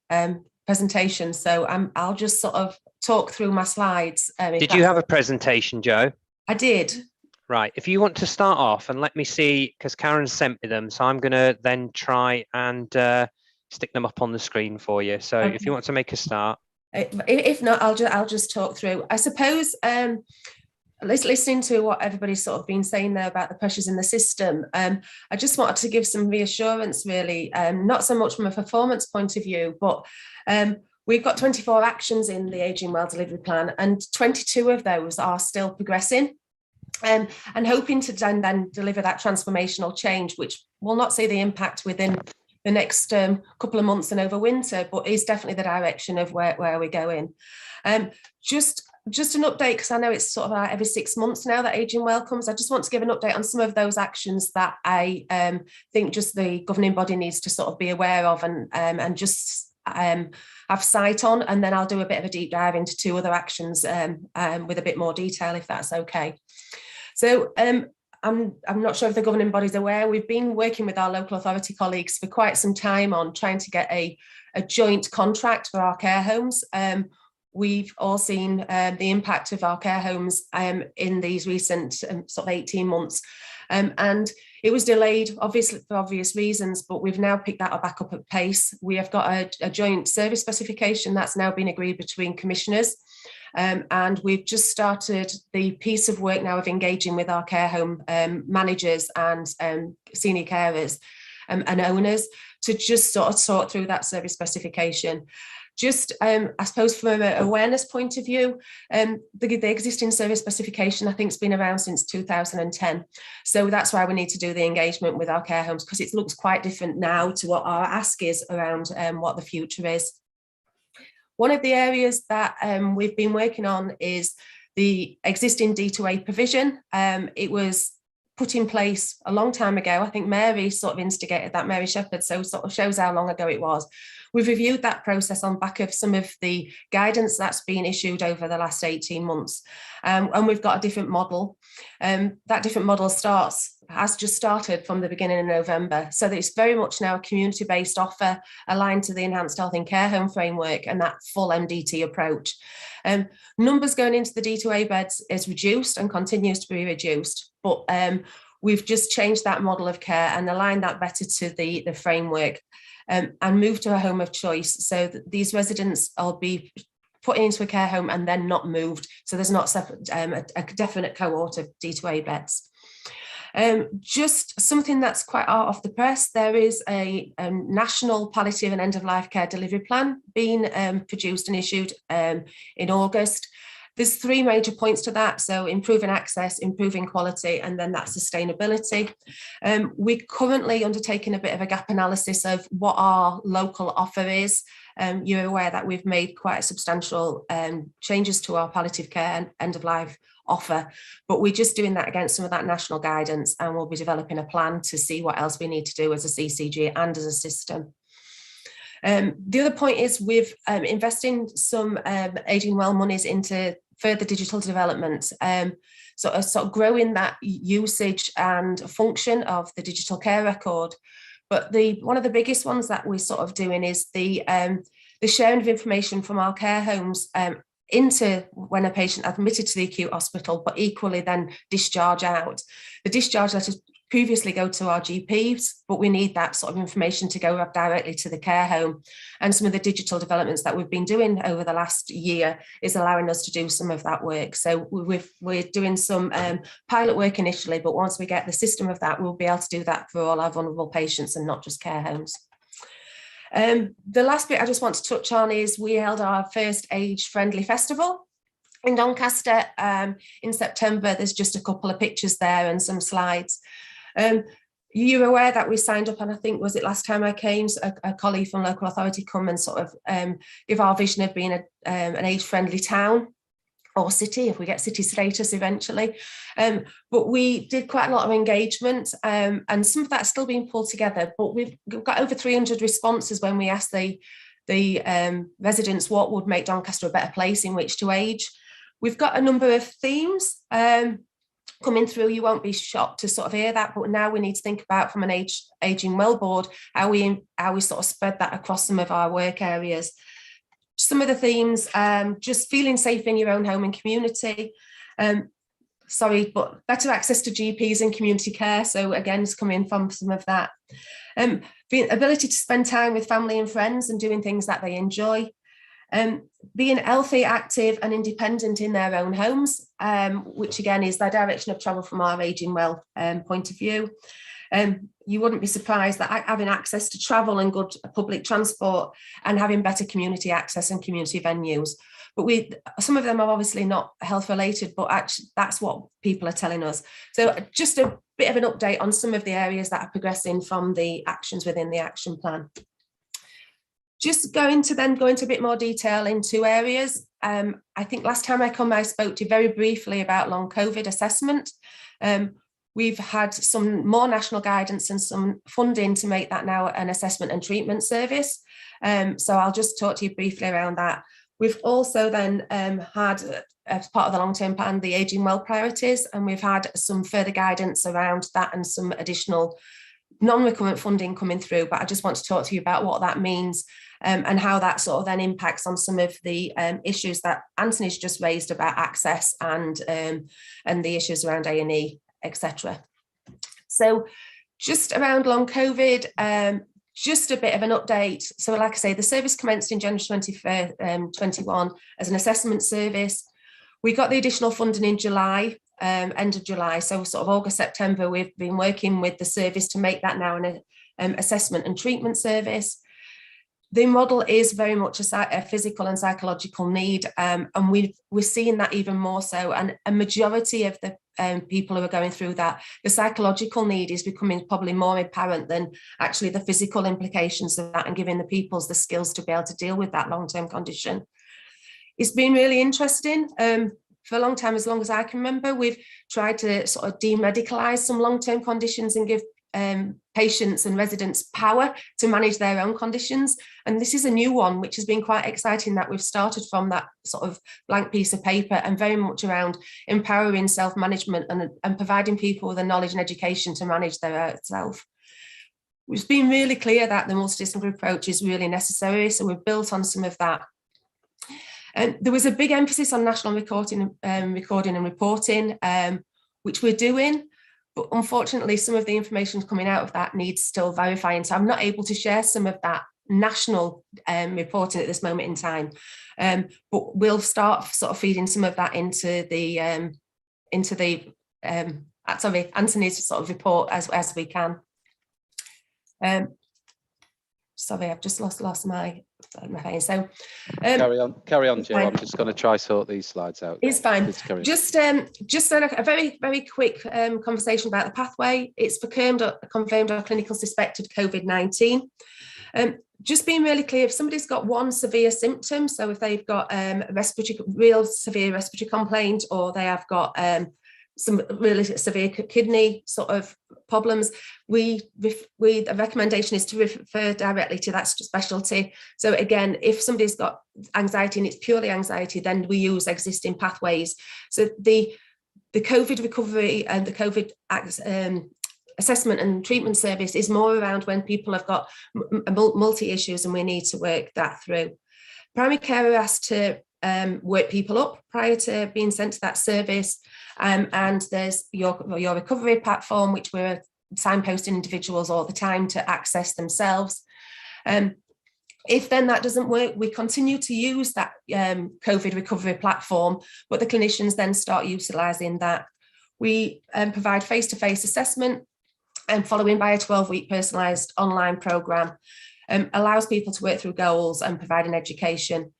S13: presentation, so I'll just sort of talk through my slides.
S1: Did you have a presentation, Joe?
S13: I did.
S1: Right, if you want to start off and let me see, because Karen sent me them, so I'm going to then try and stick them up on the screen for you. So okay. If you want to make a start.
S13: If not, I'll just talk through. I suppose listening to what everybody's sort of been saying there about the pressures in the system, I just wanted to give some reassurance, really, not so much from a performance point of view, but we've got 24 actions in the Ageing Well delivery plan, and 22 of those are still progressing. And hoping to then deliver that transformational change, which will not see the impact within the next couple of months and over winter, but is definitely the direction of where we're going. Just an update, because I know it's sort of like every 6 months now that Ageing Well comes. I just want to give an update on some of those actions that I think just the governing body needs to sort of be aware of and just have sight on, and then I'll do a bit of a deep dive into 2 other actions with a bit more detail, if that's okay. So I'm not sure if the governing body's aware, we've been working with our local authority colleagues for quite some time on trying to get a joint contract for our care homes. We've all seen the impact of our care homes in these recent sort of 18 months. And it was delayed, obviously, for obvious reasons, but we've now picked that back up at pace. We have got a joint service specification that's now been agreed between commissioners. And we've just started the piece of work now of engaging with our care home managers and senior carers and owners to just sort of sort through that service specification. Just, I suppose, from an awareness point of view, the existing service specification, I think, has been around since 2010. So that's why we need to do the engagement with our care homes, because it looks quite different now to what our ask is around what the future is. One of the areas that we've been working on is the existing D2A provision. It was put in place a long time ago. I think Mary sort of instigated that, Mary Shepherd, so sort of shows how long ago it was. We've reviewed that process on back of some of the guidance that's been issued over the last 18 months. And we've got a different model. That different model has just started from the beginning of November. So that it's very much now a community-based offer aligned to the Enhanced Health in Care Home framework and that full MDT approach. Numbers going into the D2A beds is reduced and continues to be reduced, but we've just changed that model of care and aligned that better to the framework and moved to a home of choice. So that these residents will be put into a care home and then not moved. So there's not separate, a definite cohort of D2A beds. Just something that's quite off the press, there is a national palliative and end-of-life care delivery plan being produced and issued in August. There's 3 major points to that. So improving access, improving quality, and then that sustainability. We're currently undertaking a bit of a gap analysis of what our local offer is. You're aware that we've made quite substantial changes to our palliative care and end-of-life offer, but we're just doing that against some of that national guidance, and we'll be developing a plan to see what else we need to do as a CCG and as a system. The other point is we've investing some Ageing Well monies into further digital development, sort of growing that usage and function of the digital care record. But one of the biggest ones that we're sort of doing is the sharing of information from our care homes into when a patient admitted to the acute hospital, but equally then discharge out. The discharge letters previously go to our GPs, but we need that sort of information to go directly to the care home. And some of the digital developments that we've been doing over the last year is allowing us to do some of that work. So we're doing some pilot work initially, but once we get the system of that, we'll be able to do that for all our vulnerable patients and not just care homes. The last bit I just want to touch on is we held our first age-friendly festival in Doncaster in September. There's just a couple of pictures there and some slides. You're aware that we signed up, and I think was it last time I came, a colleague from local authority come and sort of give our vision of being an age-friendly town or city, if we get city status eventually. But we did quite a lot of engagement, and some of that's still being pulled together, but we've got over 300 responses when we asked the residents what would make Doncaster a better place in which to age. We've got a number of themes coming through. You won't be shocked to sort of hear that, but now we need to think about, from an Aging Well board, how we sort of spread that across some of our work areas. Some of the themes, just feeling safe in your own home and community. But better access to GPs and community care. So again, it's coming from some of that. The ability to spend time with family and friends and doing things that they enjoy. Being healthy, active and independent in their own homes, which again is the direction of travel from our Aging Well point of view. You wouldn't be surprised that having access to travel and good public transport and having better community access and community venues. But some of them are obviously not health related, but actually that's what people are telling us. So just a bit of an update on some of the areas that are progressing from the actions within the action plan. Just going to go into a bit more detail in two areas. I think last time I spoke to you very briefly about long COVID assessment. We've had some more national guidance and some funding to make that now an assessment and treatment service. So I'll just talk to you briefly around that. We've also then had, as part of the long-term plan, the Aging Well priorities, and we've had some further guidance around that and some additional non-recurrent funding coming through. But I just want to talk to you about what that means and how that sort of then impacts on some of the issues that Anthony's just raised about access and the issues around A&E, etc. So just around long COVID, just a bit of an update. So like I say, the service commenced in January 2021 as an assessment service. We got the additional funding in July, end of July. So sort of August, September, we've been working with the service to make that now an assessment and treatment service. The model is very much a physical and psychological need, and we're seeing that even more so. And a majority of the people who are going through that, the psychological need is becoming probably more apparent than actually the physical implications of that, and giving the peoples the skills to be able to deal with that long-term condition. It's been really interesting. For a long time, as long as I can remember, we've tried to sort of demedicalize some long-term conditions and give patients and residents power to manage their own conditions. And this is a new one, which has been quite exciting, that we've started from that sort of blank piece of paper and very much around empowering self-management and providing people with the knowledge and education to manage their self. It's been really clear that the multidisciplinary approach is really necessary. So we've built on some of that. There was a big emphasis on national recording and reporting, which we're doing. But unfortunately, some of the information coming out of that needs still verifying. So I'm not able to share some of that national reporting at this moment in time. But we'll start sort of feeding some of that into the Anthony's sort of report as we can. Sorry, I've just lost my face. So
S3: carry on, Jill. I'm just going to try sort these slides out.
S13: It's fine. Just a very, very quick conversation about the pathway. It's confirmed or clinical suspected COVID-19. Just being really clear, if somebody's got one severe symptom, so if they've got real severe respiratory complaint, or they have got some really severe kidney sort of problems, the recommendation is to refer directly to that specialty. So again, if somebody's got anxiety and it's purely anxiety, then we use existing pathways. So the COVID recovery and the COVID assessment and treatment service is more around when people have got multi-issues and we need to work that through. Primary care are asked to work people up prior to being sent to that service. And there's your recovery platform, which we're signposting individuals all the time to access themselves. If then that doesn't work, we continue to use that COVID recovery platform, but the clinicians then start utilising that. We provide face-to-face assessment and following by a 12-week personalised online programme, allows people to work through goals and providing education.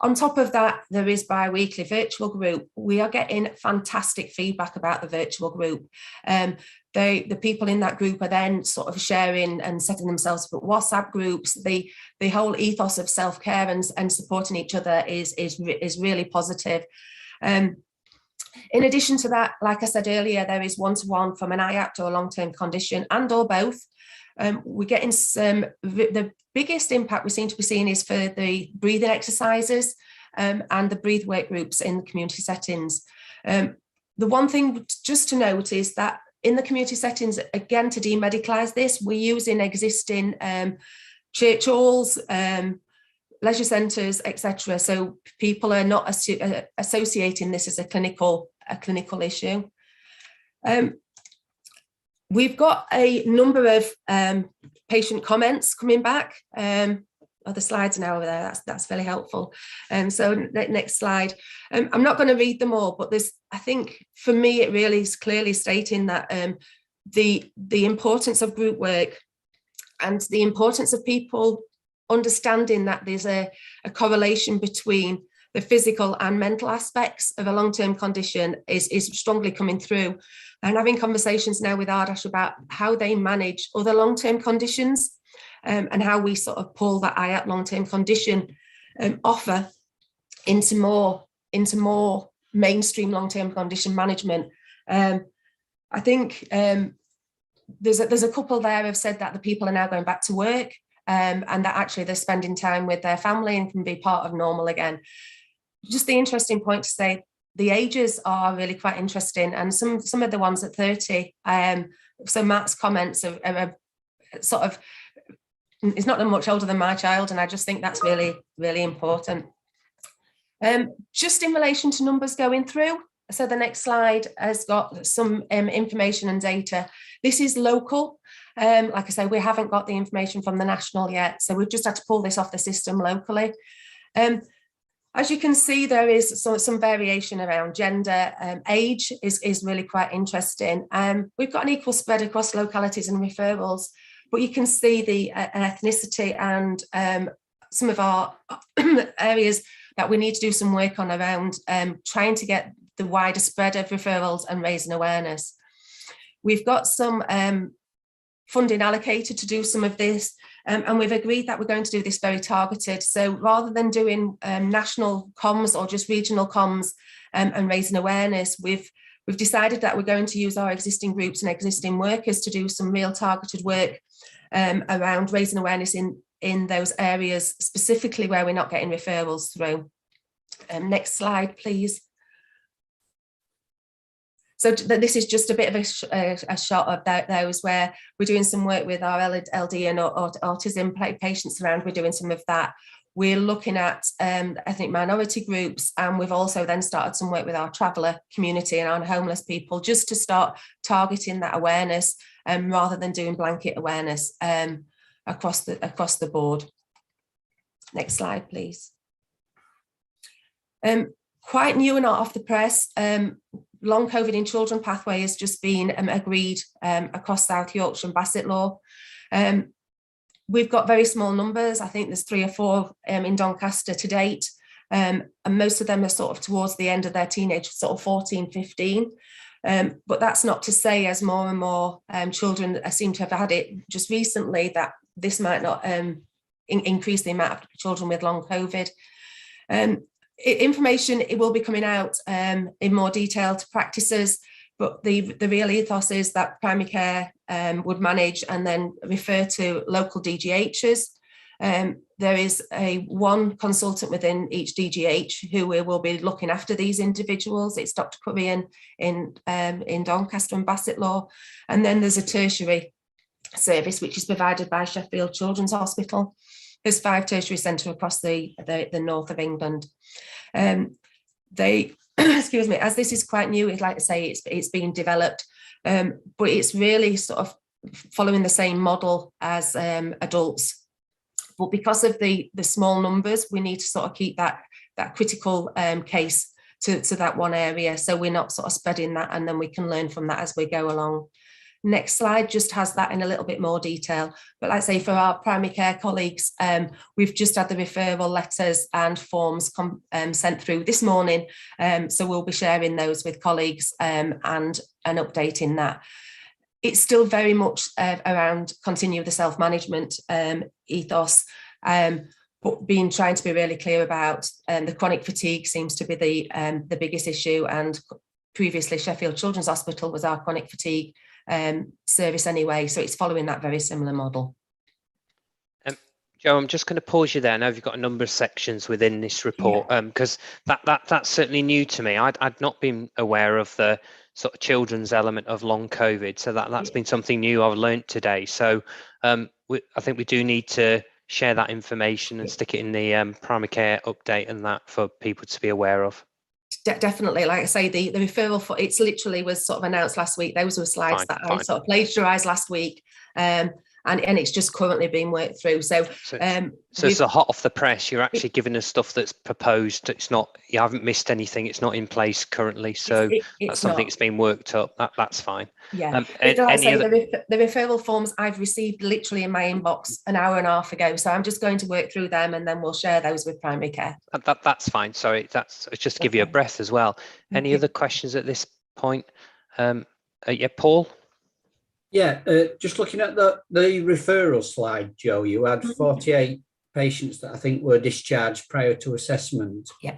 S13: On top of that, there is bi-weekly virtual group. We are getting fantastic feedback about the virtual group. The people in that group are then sort of sharing and setting themselves up WhatsApp groups. The whole ethos of self-care and supporting each other is really positive. In addition to that, like I said earlier, there is one-to-one from an IAPT or long-term condition and or both. We're getting the biggest impact we seem to be seeing is for the breathing exercises and the breathe work groups in the community settings. The one thing just to note is that in the community settings, again, to demedicalise this, we're using existing church halls, leisure centres, etc. So people are not associating this as a clinical issue. We've got a number of patient comments coming back. The slides are now over there. That's very helpful. So next slide. I'm not going to read them all, but I think for me it really is clearly stating that the importance of group work and the importance of people understanding that there's a correlation between the physical and mental aspects of a long-term condition is strongly coming through. And having conversations now with Ardash about how they manage other long-term conditions and how we sort of pull that IAP long-term condition offer into more mainstream long-term condition management. I think there's a couple there have said that the people are now going back to work and that actually they're spending time with their family and can be part of normal again. Just the interesting point to say, the ages are really quite interesting, and some of the ones at 30. So Matt's comments are sort of, it's not much older than my child, and I just think that's really, really important. Just in relation to numbers going through, so the next slide has got some information and data. This is local. Like I say, we haven't got the information from the national yet, so we've just had to pull this off the system locally. As you can see, there is some variation around gender. Age is really quite interesting. We've got an equal spread across localities and referrals, but you can see the ethnicity and some of our areas that we need to do some work on around trying to get the wider spread of referrals and raising awareness. We've got some funding allocated to do some of this, and we've agreed that we're going to do this very targeted. So rather than doing national comms or just regional comms and raising awareness, we've decided that we're going to use our existing groups and existing workers to do some real targeted work around raising awareness in those areas, specifically where we're not getting referrals through. Next slide, please. So this is just a bit of a shot of those where we're doing some work with our LD and autism patients around. We're doing some of that. We're looking at ethnic minority groups, and we've also then started some work with our traveller community and our homeless people, just to start targeting that awareness rather than doing blanket awareness across the board. Next slide, please. Quite new and not off the press. Long COVID in children pathway has just been agreed across South Yorkshire and Bassetlaw. We've got very small numbers. I think there's 3 or 4 in Doncaster to date, and most of them are sort of towards the end of their teenage, sort of 14, 15. But that's not to say, as more and more children seem to have had it just recently, that this might not increase the amount of children with long COVID. Information, it will be coming out in more detail to practices, but the real ethos is that primary care would manage and then refer to local DGHs. There is one consultant within each DGH who will be looking after these individuals. It's Dr. Curry in Doncaster and Bassetlaw, and then there's a tertiary service which is provided by Sheffield Children's Hospital. There's 5 tertiary centres across the north of England. They, excuse me, as this is quite new, like I say, it's being developed, but it's really sort of following the same model as adults. But because of the small numbers, we need to sort of keep that critical case to that one area, so we're not sort of spreading that, and then we can learn from that as we go along. Next slide just has that in a little bit more detail. But like I say, for our primary care colleagues, we've just had the referral letters and forms sent through this morning. So we'll be sharing those with colleagues and updating that. It's still very much around continue the self-management ethos, but trying to be really clear about the chronic fatigue seems to be the biggest issue. And previously Sheffield Children's Hospital was our chronic fatigue service anyway, so it's following that very similar model.
S1: Joe, I'm just going to pause you there. I know you've got a number of sections within this report, because that's certainly new to me. I'd not been aware of the sort of children's element of long COVID, so that's been something new I've learned today. So I think we do need to share that information and stick it in the primary care update and that for people to be aware of.
S13: Definitely, like I say, the referral for it's literally was sort of announced last week. Those were slides I sort of plagiarised last week, and it's just currently being worked through. So it's a
S1: hot off the press. You're actually giving us stuff that's proposed. It's not, you haven't missed anything. It's not in place currently. So that's something that's been worked up. That's fine.
S13: Yeah. The referral forms I've received literally in my inbox an hour and a half ago. So I'm just going to work through them and then we'll share those with primary care.
S1: That's fine. Sorry, it's just to give you a breath as well. Any other questions at this point? Yeah, Paul?
S11: Yeah, just looking at the referral slide, Joe, you had 48 patients that I think were discharged prior to assessment.
S13: Yeah.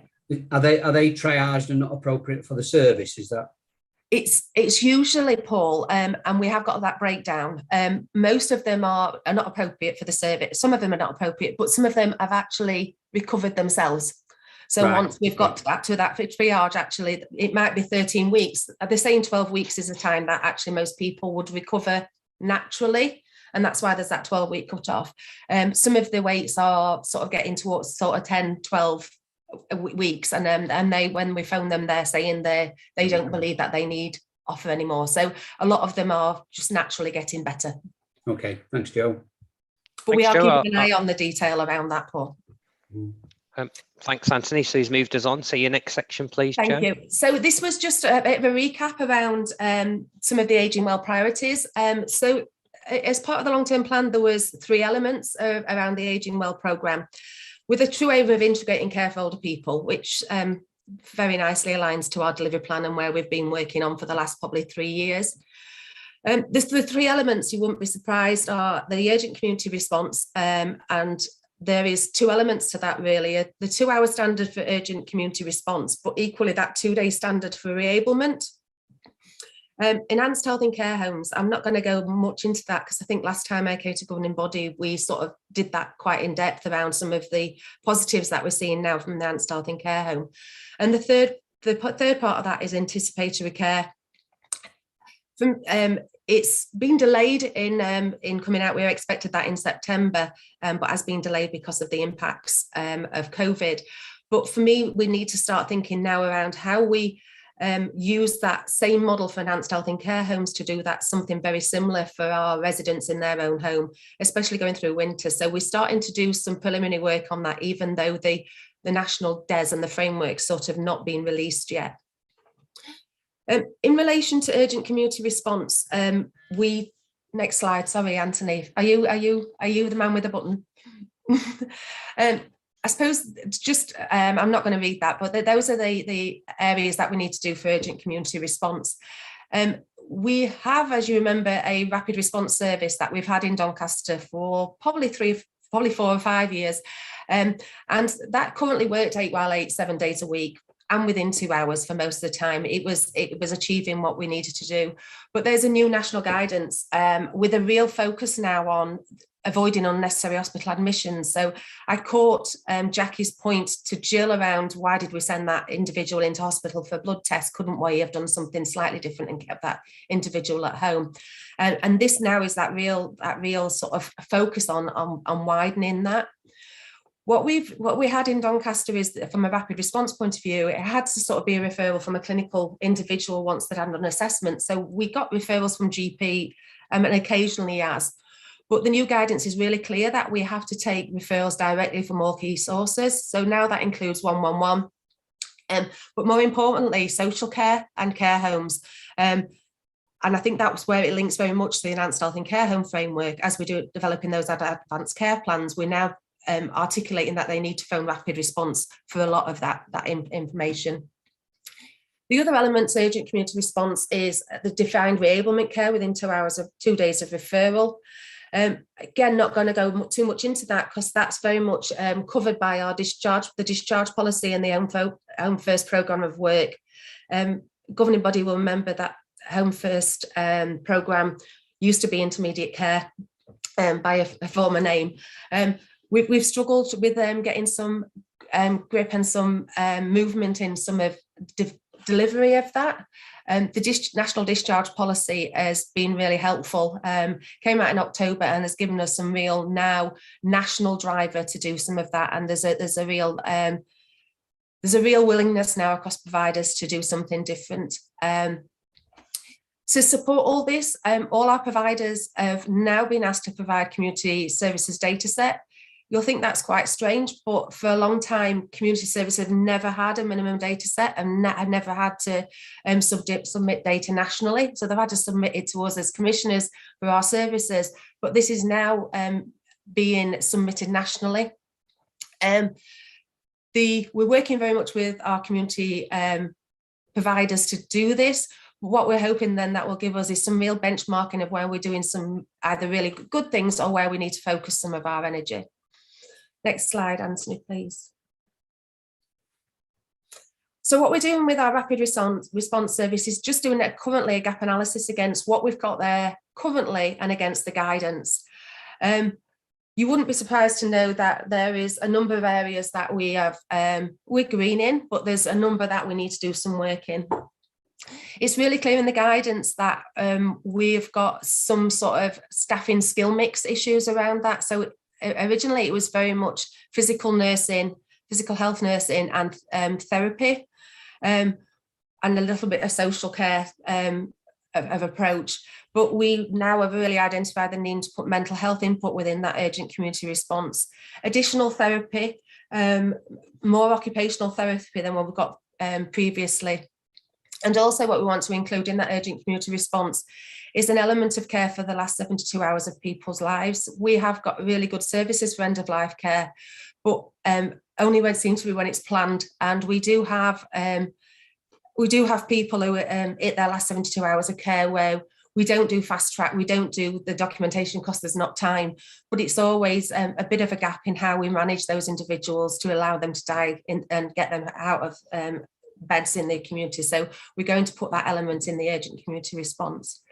S11: Are they triaged and not appropriate for the service? Is that?
S13: It's usually, Paul, and we have got that breakdown. Most of them are not appropriate for the service. Some of them are not appropriate, but some of them have actually recovered themselves. So once we've got to that triage, actually, it might be 13 weeks. They're saying 12 weeks is the time that actually most people would recover naturally. And that's why there's that 12-week cutoff. Some of the weights are sort of getting towards sort of 10, 12 weeks. And they, when we phone them, they're saying they don't believe that they need offer anymore. So a lot of them are just naturally getting better.
S11: Okay, thanks, Joe.
S13: But we are keeping an eye on the detail around that, Paul.
S1: Thanks, Anthony. So he's moved us on. So your next section, please, Jo.
S13: Thank you. So this was just a bit of a recap around some of the ageing well priorities. So as part of the long-term plan, there was 3 elements around the ageing well programme, with a true aim of integrating care for older people, which very nicely aligns to our delivery plan and where we've been working on for the last probably 3 years. The 3 elements, you wouldn't be surprised, are the urgent community response, and there is 2 elements to that really, the 2-hour standard for urgent community response, but equally that 2-day standard for reablement. Enhanced health in care homes, I'm not going to go much into that because I think last time I came to governing body, we sort of did that quite in depth around some of the positives that we're seeing now from enhanced health in care home. And the third part of that is anticipatory care. It's been delayed in coming out. We expected that in September, but has been delayed because of the impacts of COVID. But for me, we need to start thinking now around how we use that same model for enhanced health in care homes to do that something very similar for our residents in their own home, especially going through winter. So we're starting to do some preliminary work on that, even though the national DES and the framework sort of not been released yet. In relation to urgent community response, next slide, sorry, Anthony, are you the man with the button? I suppose just, I'm not going to read that, but those are the areas that we need to do for urgent community response. We have, as you remember, a rapid response service that we've had in Doncaster for probably 4 or 5 years. And that currently worked 8 while 8, 7 days a week, and within 2 hours for most of the time. It was achieving what we needed to do. But there's a new national guidance with a real focus now on avoiding unnecessary hospital admissions. So I caught Jackie's point to Jill around why did we send that individual into hospital for a blood test? Couldn't we have done something slightly different and kept that individual at home? And this now is that real sort of focus on widening that. What we had in Doncaster is that from a rapid response point of view, it had to sort of be a referral from a clinical individual once they'd had an assessment. So we got referrals from GP and occasionally as. But the new guidance is really clear that we have to take referrals directly from all key sources. So now that includes 111, but more importantly, social care and care homes. And I think that's where it links very much to the enhanced health and care home framework. As we do developing those advanced care plans, we're now articulating that they need to phone rapid response for a lot of that information. The other element to urgent community response is the defined reablement care within 2 days of referral. Again, not going to go too much into that because that's very much covered by our the discharge policy and the Home First programme of work. Governing body will remember that Home First programme used to be intermediate care by a former name. We've struggled with getting some grip and some movement in some of delivery of that. The National Discharge Policy has been really helpful. Came out in October and has given us some real now national driver to do some of that. And there's a real willingness now across providers to do something different. To support all this, all our providers have now been asked to provide community services data set. You'll think that's quite strange, but for a long time, community services have never had a minimum data set and have never had to submit data nationally. So they've had to submit it to us as commissioners for our services, but this is now being submitted nationally. We're working very much with our community providers to do this. What we're hoping then that will give us is some real benchmarking of where we're doing some either really good things or where we need to focus some of our energy. Next slide, Anthony, please. So what we're doing with our rapid response service is just doing currently a gap analysis against what we've got there currently and against the guidance. You wouldn't be surprised to know that there is a number of areas that we have, we're green in, but there's a number that we need to do some work in. It's really clear in the guidance that we've got some sort of staffing skill mix issues around that. So originally it was very much physical nursing, physical health nursing and therapy and a little bit of social care of approach. But we now have really identified the need to put mental health input within that urgent community response. Additional therapy, more occupational therapy than what we've got previously. And also what we want to include in that urgent community response is an element of care for the last 72 hours of people's lives. We have got really good services for end-of-life care, but only when it seems to be when it's planned. And we do have people who hit their last 72 hours of care where we don't do fast track, we don't do the documentation because there's not time, but it's always a bit of a gap in how we manage those individuals to allow them to die and get them out of beds in the community. So we're going to put that element in the urgent community response.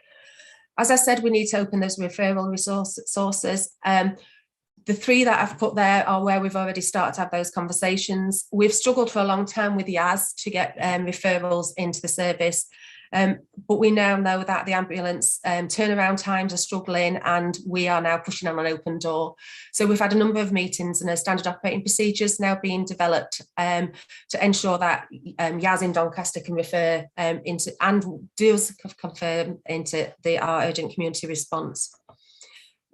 S13: As I said, we need to open those referral sources. The three that I've put there are where we've already started to have those conversations. We've struggled for a long time with YAS to get referrals into the service. But we now know that the ambulance turnaround times are struggling and we are now pushing on an open door. So we've had a number of meetings and a standard operating procedures now being developed to ensure that YAS in Doncaster can refer into and does confirm into our urgent community response.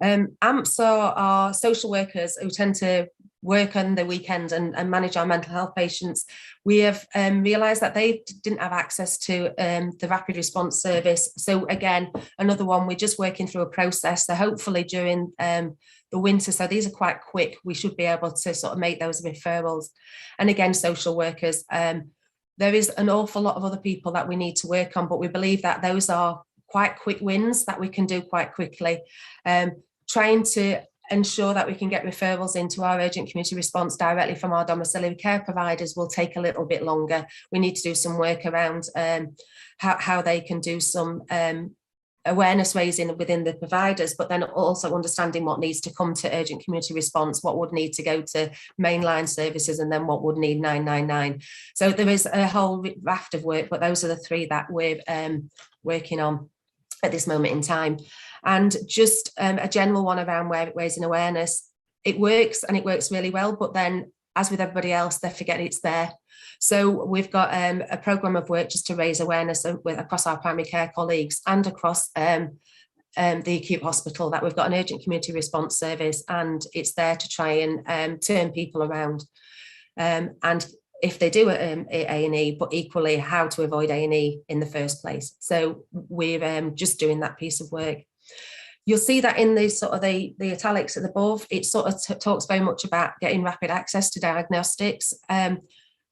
S13: AMPs are our social workers who tend to work on the weekend and manage our mental health patients. We have realised that they didn't have access to the rapid response service. So again, another one, we're just working through a process. So hopefully during the winter, so these are quite quick, we should be able to sort of make those referrals. And again, social workers, there is an awful lot of other people that we need to work on, but we believe that those are quite quick wins that we can do quite quickly. Trying to ensure that we can get referrals into our urgent community response directly from our domiciliary care providers will take a little bit longer. We need to do some work around how they can do some awareness raising within the providers, but then also understanding what needs to come to urgent community response, what would need to go to mainline services, and then what would need 999. So there is a whole raft of work, but those are the three that we're working on at this moment in time. And just a general one around raising awareness. it works, and it works really well, but then as with everybody else, they forget it's there. So we've got a programme of work just to raise awareness across our primary care colleagues and across the acute hospital, that we've got an urgent community response service, and it's there to try and turn people around. And if they do A&E, but equally how to avoid A&E in the first place. So we're just doing that piece of work. You'll see that in the sort of the italics at the above, it sort of talks very much about getting rapid access to diagnostics. I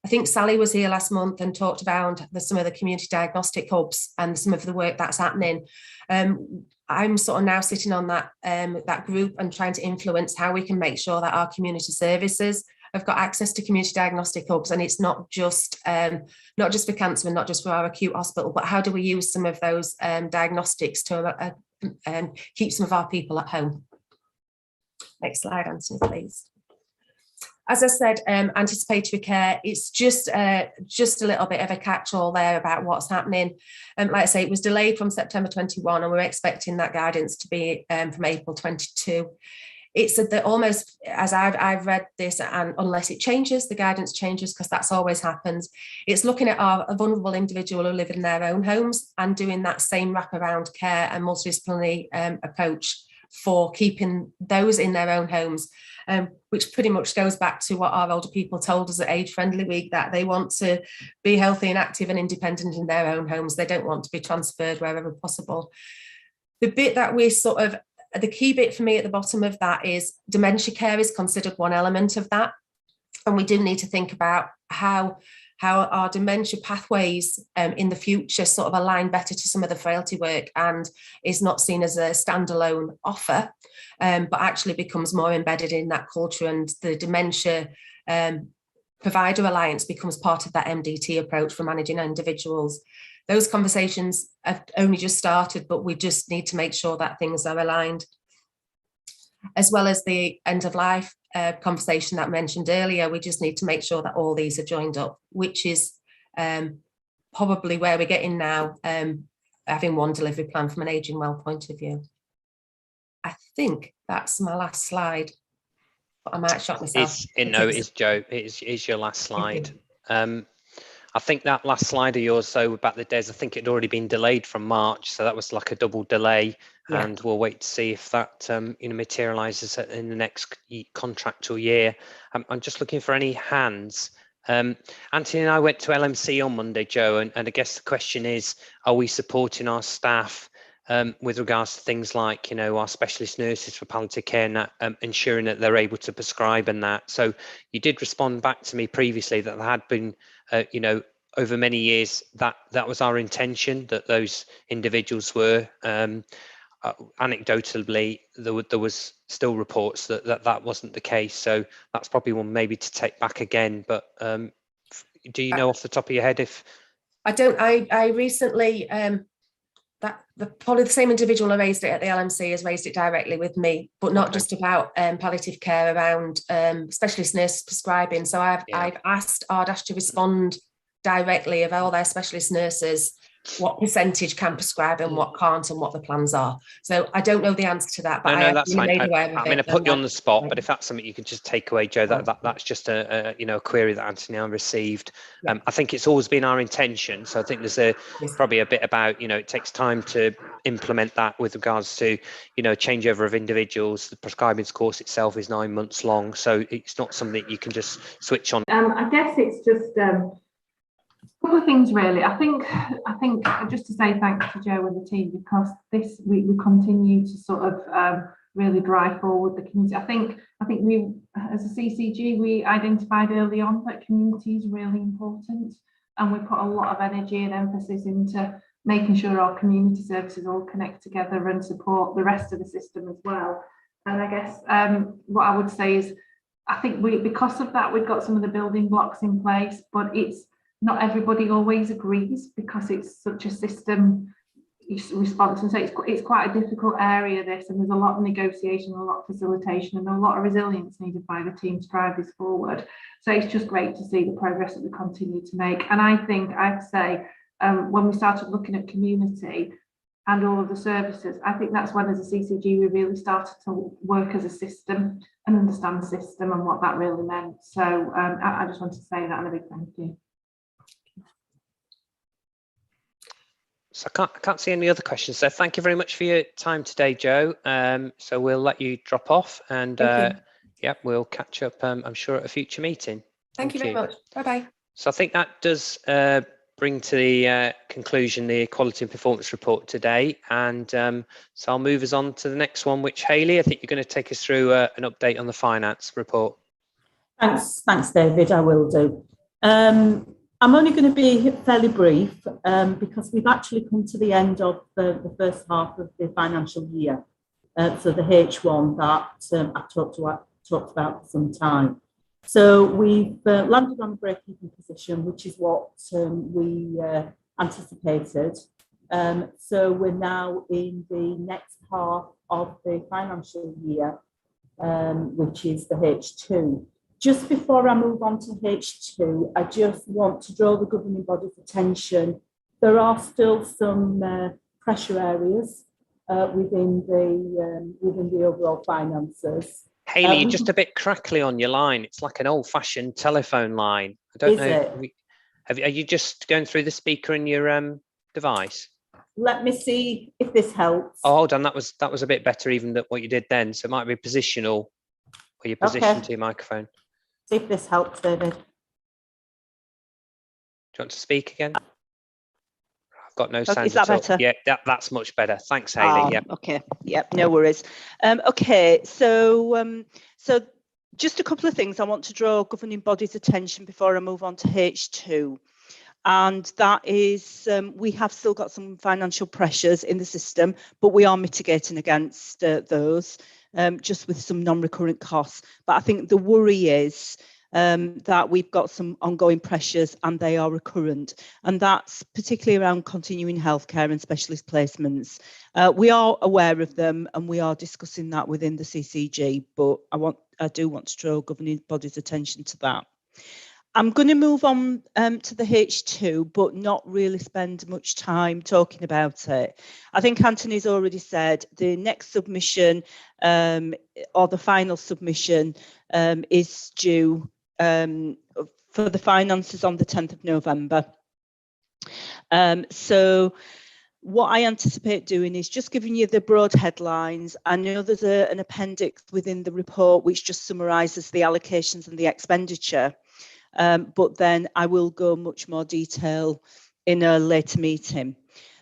S13: think Sally was here last month and talked about some of the community diagnostic hubs and some of the work that's happening. I'm sort of now sitting on that group and trying to influence how we can make sure that our community services have got access to community diagnostic hubs, and it's not just for cancer and not just for our acute hospital, but how do we use some of those diagnostics to keep some of our people at home. Next slide, Anthony, please. As I said, anticipatory care, it's just a little bit of a catch-all there about what's happening. Like I say, it was delayed from September 21, and we're expecting that guidance to be from April 22. It's almost, as I've read this, and unless it changes, the guidance changes, because that's always happens. It's looking at a vulnerable individual who live in their own homes and doing that same wraparound care and multidisciplinary approach for keeping those in their own homes, which pretty much goes back to what our older people told us at Age Friendly Week, that they want to be healthy and active and independent in their own homes. They don't want to be transferred wherever possible. The bit that we the key bit for me at the bottom of that is dementia care is considered one element of that. And we do need to think about how our dementia pathways in the future sort of align better to some of the frailty work and is not seen as a standalone offer, but actually becomes more embedded in that culture, and the dementia provider alliance becomes part of that MDT approach for managing individuals. Those conversations have only just started, but we just need to make sure that things are aligned. As well as the end of life conversation that I mentioned earlier, we just need to make sure that all these are joined up, which is probably where we're getting now, having one delivery plan from an ageing well point of view. I think that's my last slide, but I might shock myself.
S1: No, it is, Jo. It is your last slide. I think that last slide of yours, so about the DES, I think it had already been delayed from March, so that was like a double delay, and we'll wait to see if that materialises in the next contractual year. I'm just looking for any hands. Anthony and I went to LMC on Monday, Jo, and I guess the question is, are we supporting our staff with regards to things like, our specialist nurses for palliative care, and ensuring that they're able to prescribe and that. So you did respond back to me previously that there had been, over many years, that was our intention, that those individuals were. Anecdotally, there was still reports that wasn't the case. So that's probably one maybe to take back again. But do you know off the top of your head if?
S13: I don't. I recently. Probably the same individual who raised it at the LMC has raised it directly with me, but not just about palliative care, around specialist nurse prescribing. So I've asked Ardash to respond directly of all their specialist nurses, what percentage can prescribe and what can't, and what the plans are. So I don't know the answer to that, but
S1: no, that's fine. I put you on the spot, but if that's something you can just take away, Jo, that's just a query that Anthony and I received. I think it's always been our intention. So I think there's probably a bit about, it takes time to implement that with regards to, changeover of individuals. The prescribing course itself is 9 months long, so it's not something you can just switch on.
S7: I guess it's just a couple of things really. I think just to say thanks to Jo and the team, because this we continue to sort of really drive forward the community. I think we, as a CCG, we identified early on that community is really important, and we put a lot of energy and emphasis into making sure our community services all connect together and support the rest of the system as well. And I guess what I would say is, I think because of that, we've got some of the building blocks in place, but it's not everybody always agrees, because it's such a system response, and so it's quite a difficult area, this, and there's a lot of negotiation, a lot of facilitation, and a lot of resilience needed by the team to drive this forward. So it's just great to see the progress that we continue to make. And I think I'd say when we started looking at community, and all of the services. I think that's when, as a CCG, we really started to work as a system and understand the system and what that really meant. So I just wanted to say that, and a big thank you.
S1: So I can't see any other questions. So thank you very much for your time today, Jo. So we'll let you drop off, and yeah, we'll catch up, I'm sure, at a future meeting.
S13: Thank you very much. Bye-bye.
S1: So I think that does bring to the conclusion the Quality and Performance Report today. And so I'll move us on to the next one, which, Hayley, I think you're going to take us through an update on the finance report.
S14: Thanks, David, I will do. I'm only going to be fairly brief because we've actually come to the end of the first half of the financial year. So the H1 that I've talked about for some time. So we've landed on a break-even position, which is what we anticipated. So we're now in the next half of the financial year, which is the H2. Just before I move on to H2, I just want to draw the governing body's attention. There are still some pressure areas within the overall finances.
S1: Hayley, you're just a bit crackly on your line. It's like an old-fashioned telephone line. I don't know. Are you just going through the speaker in your device?
S14: Let me see if this helps.
S1: Oh, hold on. That was a bit better even than what you did then. So it might be positional, or your position to your microphone.
S14: See if this helps, David.
S1: Do you want to speak again? I've got no sound.
S15: Is that better?
S1: Yeah, that's much better. Thanks, Hayley. Yeah.
S15: Okay. Yep. No worries. Okay. So just a couple of things I want to draw governing body's attention before I move on to H2. And that is, we have still got some financial pressures in the system, but we are mitigating against those. Just with some non-recurrent costs. But I think the worry is that we've got some ongoing pressures and they are recurrent. And that's particularly around continuing healthcare and specialist placements. We are aware of them and we are discussing that within the CCG, but I do want to draw governing body's attention to that. I'm going to move on to the H2, but not really spend much time talking about it. I think Anthony's already said the next submission or the final submission is due for the finances on the 10th of November. So what I anticipate doing is just giving you the broad headlines. I know there's an appendix within the report which just summarises the allocations and the expenditure. But then I will go much more detail in a later meeting.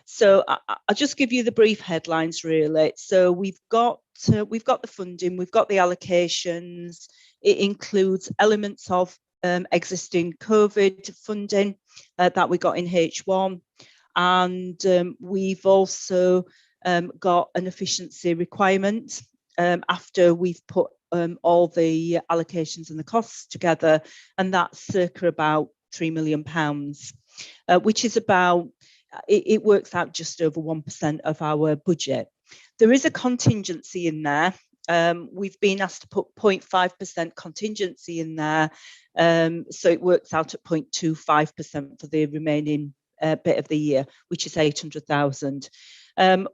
S15: So I'll just give you the brief headlines really. So we've got the funding, we've got the allocations. It includes elements of existing COVID funding that we got in H1, and we've also got an efficiency requirement after we've put all the allocations and the costs together, and that's circa about £3 million, which is about, it works out just over 1% of our budget. There is a contingency in there. We've been asked to put 0.5% contingency in there, so it works out at 0.25% for the remaining bit of the year, which is 800,000.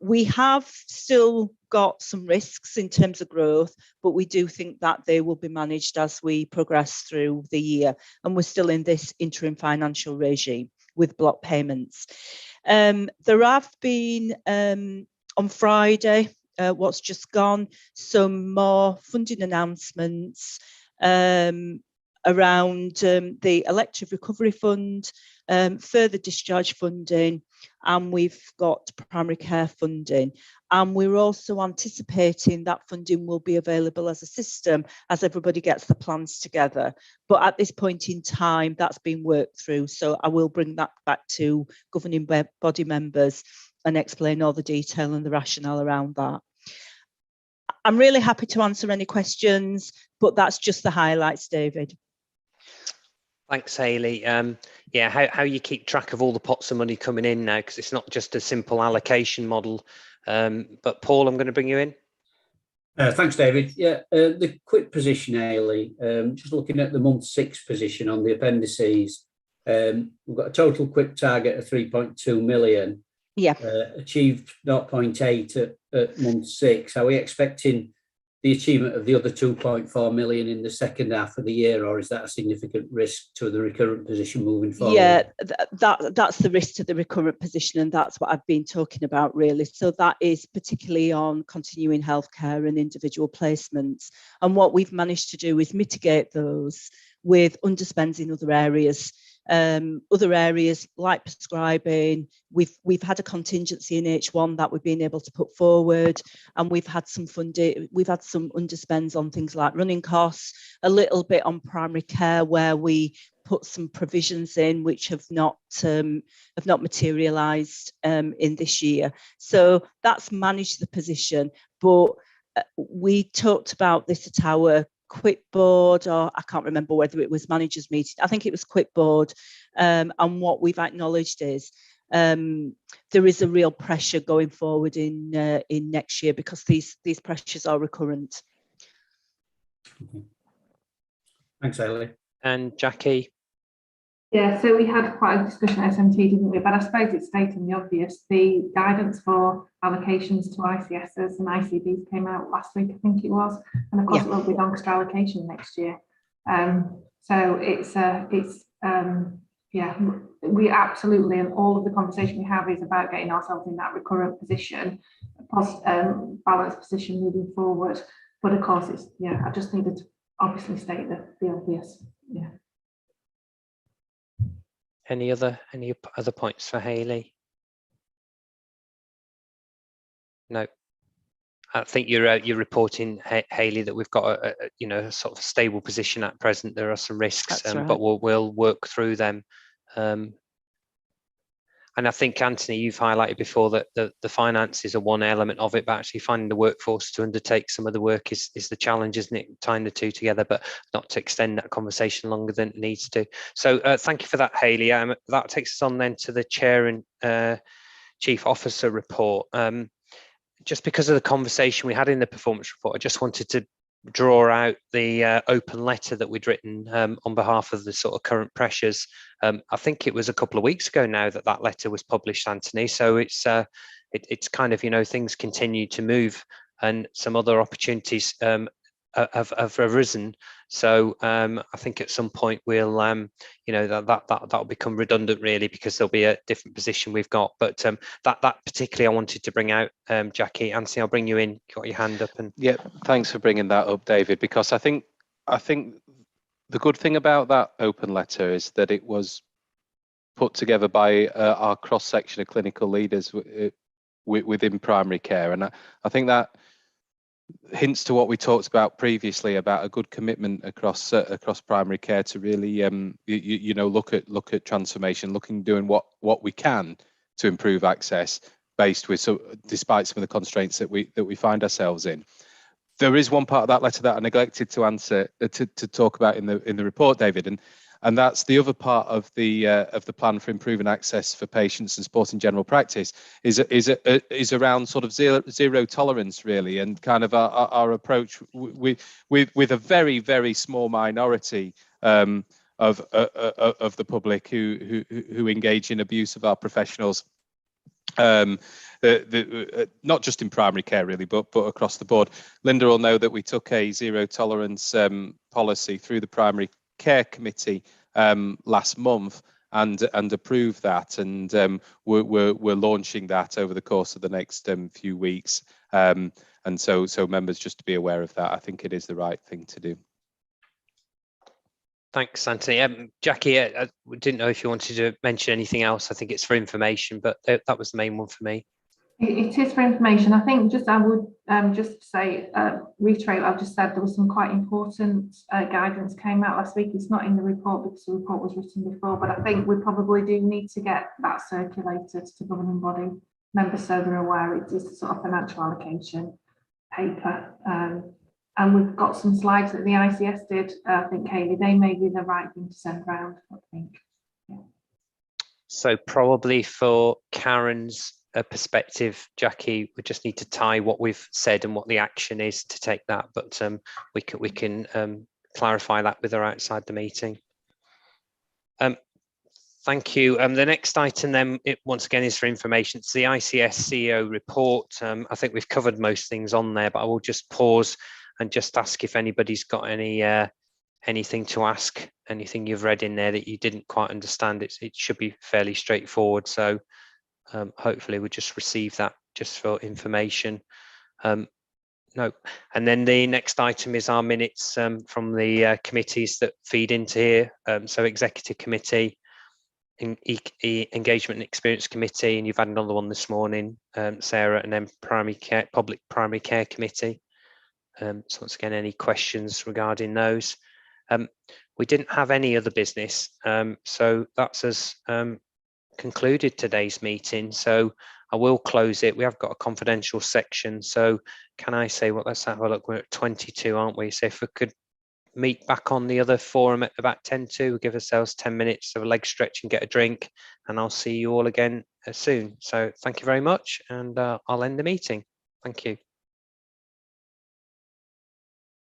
S15: We have still got some risks in terms of growth, but we do think that they will be managed as we progress through the year. And we're still in this interim financial regime with block payments. There have been, on Friday, what's just gone, some more funding announcements around the elective recovery fund, further discharge funding, and we've got primary care funding. And we're also anticipating that funding will be available as a system as everybody gets the plans together. But at this point in time, that's been worked through. So I will bring that back to governing body members and explain all the detail and the rationale around that. I'm really happy to answer any questions, but that's just the highlights, David.
S1: Thanks, Hayley. Yeah, how you keep track of all the pots of money coming in now, because it's not just a simple allocation model. But Paul, I'm going to bring you in.
S11: Thanks, David. Yeah, the quick position, Hayley, just looking at the month 6 position on the appendices, we've got a total quick target of 3.2 million.
S15: Yeah.
S11: Achieved 0.8 at month 6. Are we expecting the achievement of the other 2.4 million in the second half of the year, or is that a significant risk to the recurrent position moving forward?
S15: Yeah, that's the risk to the recurrent position, and that's what I've been talking about really. So that is particularly on continuing healthcare and individual placements. And what we've managed to do is mitigate those with underspends in other areas. Other areas like prescribing, we've had a contingency in H1 that we've been able to put forward, and we've had some underspends on things like running costs, a little bit on primary care where we put some provisions in which have not materialised in this year. So that's managed the position, but we talked about this at our Quit board, or I can't remember whether it was managers meeting. I think it was Quit board, and what we've acknowledged is there is a real pressure going forward in next year because these pressures are recurrent.
S11: Thanks, Hayley.
S1: And Jackie.
S7: Yeah, so we had quite a discussion at SMT, didn't we? But I suppose it's stating the obvious. The guidance for allocations to ICSs and ICBs came out last week, I think it was, and of course it will be Doncaster allocation next year. So yeah, we absolutely, and all of the conversation we have is about getting ourselves in that recurrent position, balanced position moving forward. But of course, it's I just needed to obviously state the obvious. Yeah.
S1: Any other points for Hayley? No. I think you're reporting, Hayley, that we've got a sort of stable position at present. There are some risks, right. But we'll work through them. And I think, Anthony, you've highlighted before that the finances are one element of it, but actually finding the workforce to undertake some of the work is the challenge, isn't it? Tying the two together, but not to extend that conversation longer than it needs to. So thank you for that, Hayley. That takes us on then to the Chair and Chief Officer report. Just because of the conversation we had in the performance report, I just wanted to draw out the open letter that we'd written on behalf of the sort of current pressures. I think it was a couple of weeks ago now that letter was published, Anthony. So it's kind of, things continue to move and some other opportunities have arisen. So I think at some point we'll that'll become redundant really, because there'll be a different position we've got. But that particularly I wanted to bring out, Jackie. Anthony, I'll bring you in. You got your hand up. And
S3: yeah, thanks for bringing that up, David, because I think the good thing about that open letter is that it was put together by our cross section of clinical leaders within primary care, and I think that hints to what we talked about previously about a good commitment across primary care to really look at transformation, doing what we can to improve access despite some of the constraints that we find ourselves in. There is one part of that letter that I neglected to answer to talk about in the report, David, and that's the other part of the plan for improving access for patients and supporting general practice is around sort of zero tolerance really, and kind of our approach with a very, very small minority of the public who engage in abuse of our professionals. Not just in primary care really, but across the board. Linda will know that we took a zero tolerance policy through the primary care committee last month and approved that, and we're launching that over the course of the next few weeks, and so members just to be aware of that. I think it is the right thing to do.
S1: Thanks, Anthony. Jackie, I didn't know if you wanted to mention anything else. I think it's for information, but that was the main one for me.
S7: It is for information. I think I would just say, reiterate what I've just said. There was some quite important guidance came out last week. It's not in the report because the report was written before, but I think we probably do need to get that circulated to governing body members so they're aware it is a sort of financial allocation paper. And we've got some slides that the ICS did. I think, Hayley, they may be the right thing to send around, I think. Yeah.
S1: So probably for Karen's perspective, Jackie, we just need to tie what we've said and what the action is to take that, but we can clarify that with her outside the meeting. Thank you. The next item then, once again, is for information. It's the ICS CEO report. I think we've covered most things on there, but I will just pause and just ask if anybody's got any anything to ask, anything you've read in there that you didn't quite understand. It should be fairly straightforward. So hopefully we'll just receive that just for information. No, and then the next item is our minutes from the committees that feed into here. So Executive Committee, Engagement and Experience Committee, and you've had another one this morning, Sarah, and then Public Primary Care Committee. So once again, any questions regarding those? We didn't have any other business, so that's us concluded today's meeting. So I will close it. We have got a confidential section. So can I say, well, let's have a look. We're at 22, aren't we? So if we could meet back on the other forum at about 10 to, we'll give ourselves 10 minutes of a leg stretch and get a drink, and I'll see you all again soon. So thank you very much, and I'll end the meeting. Thank you.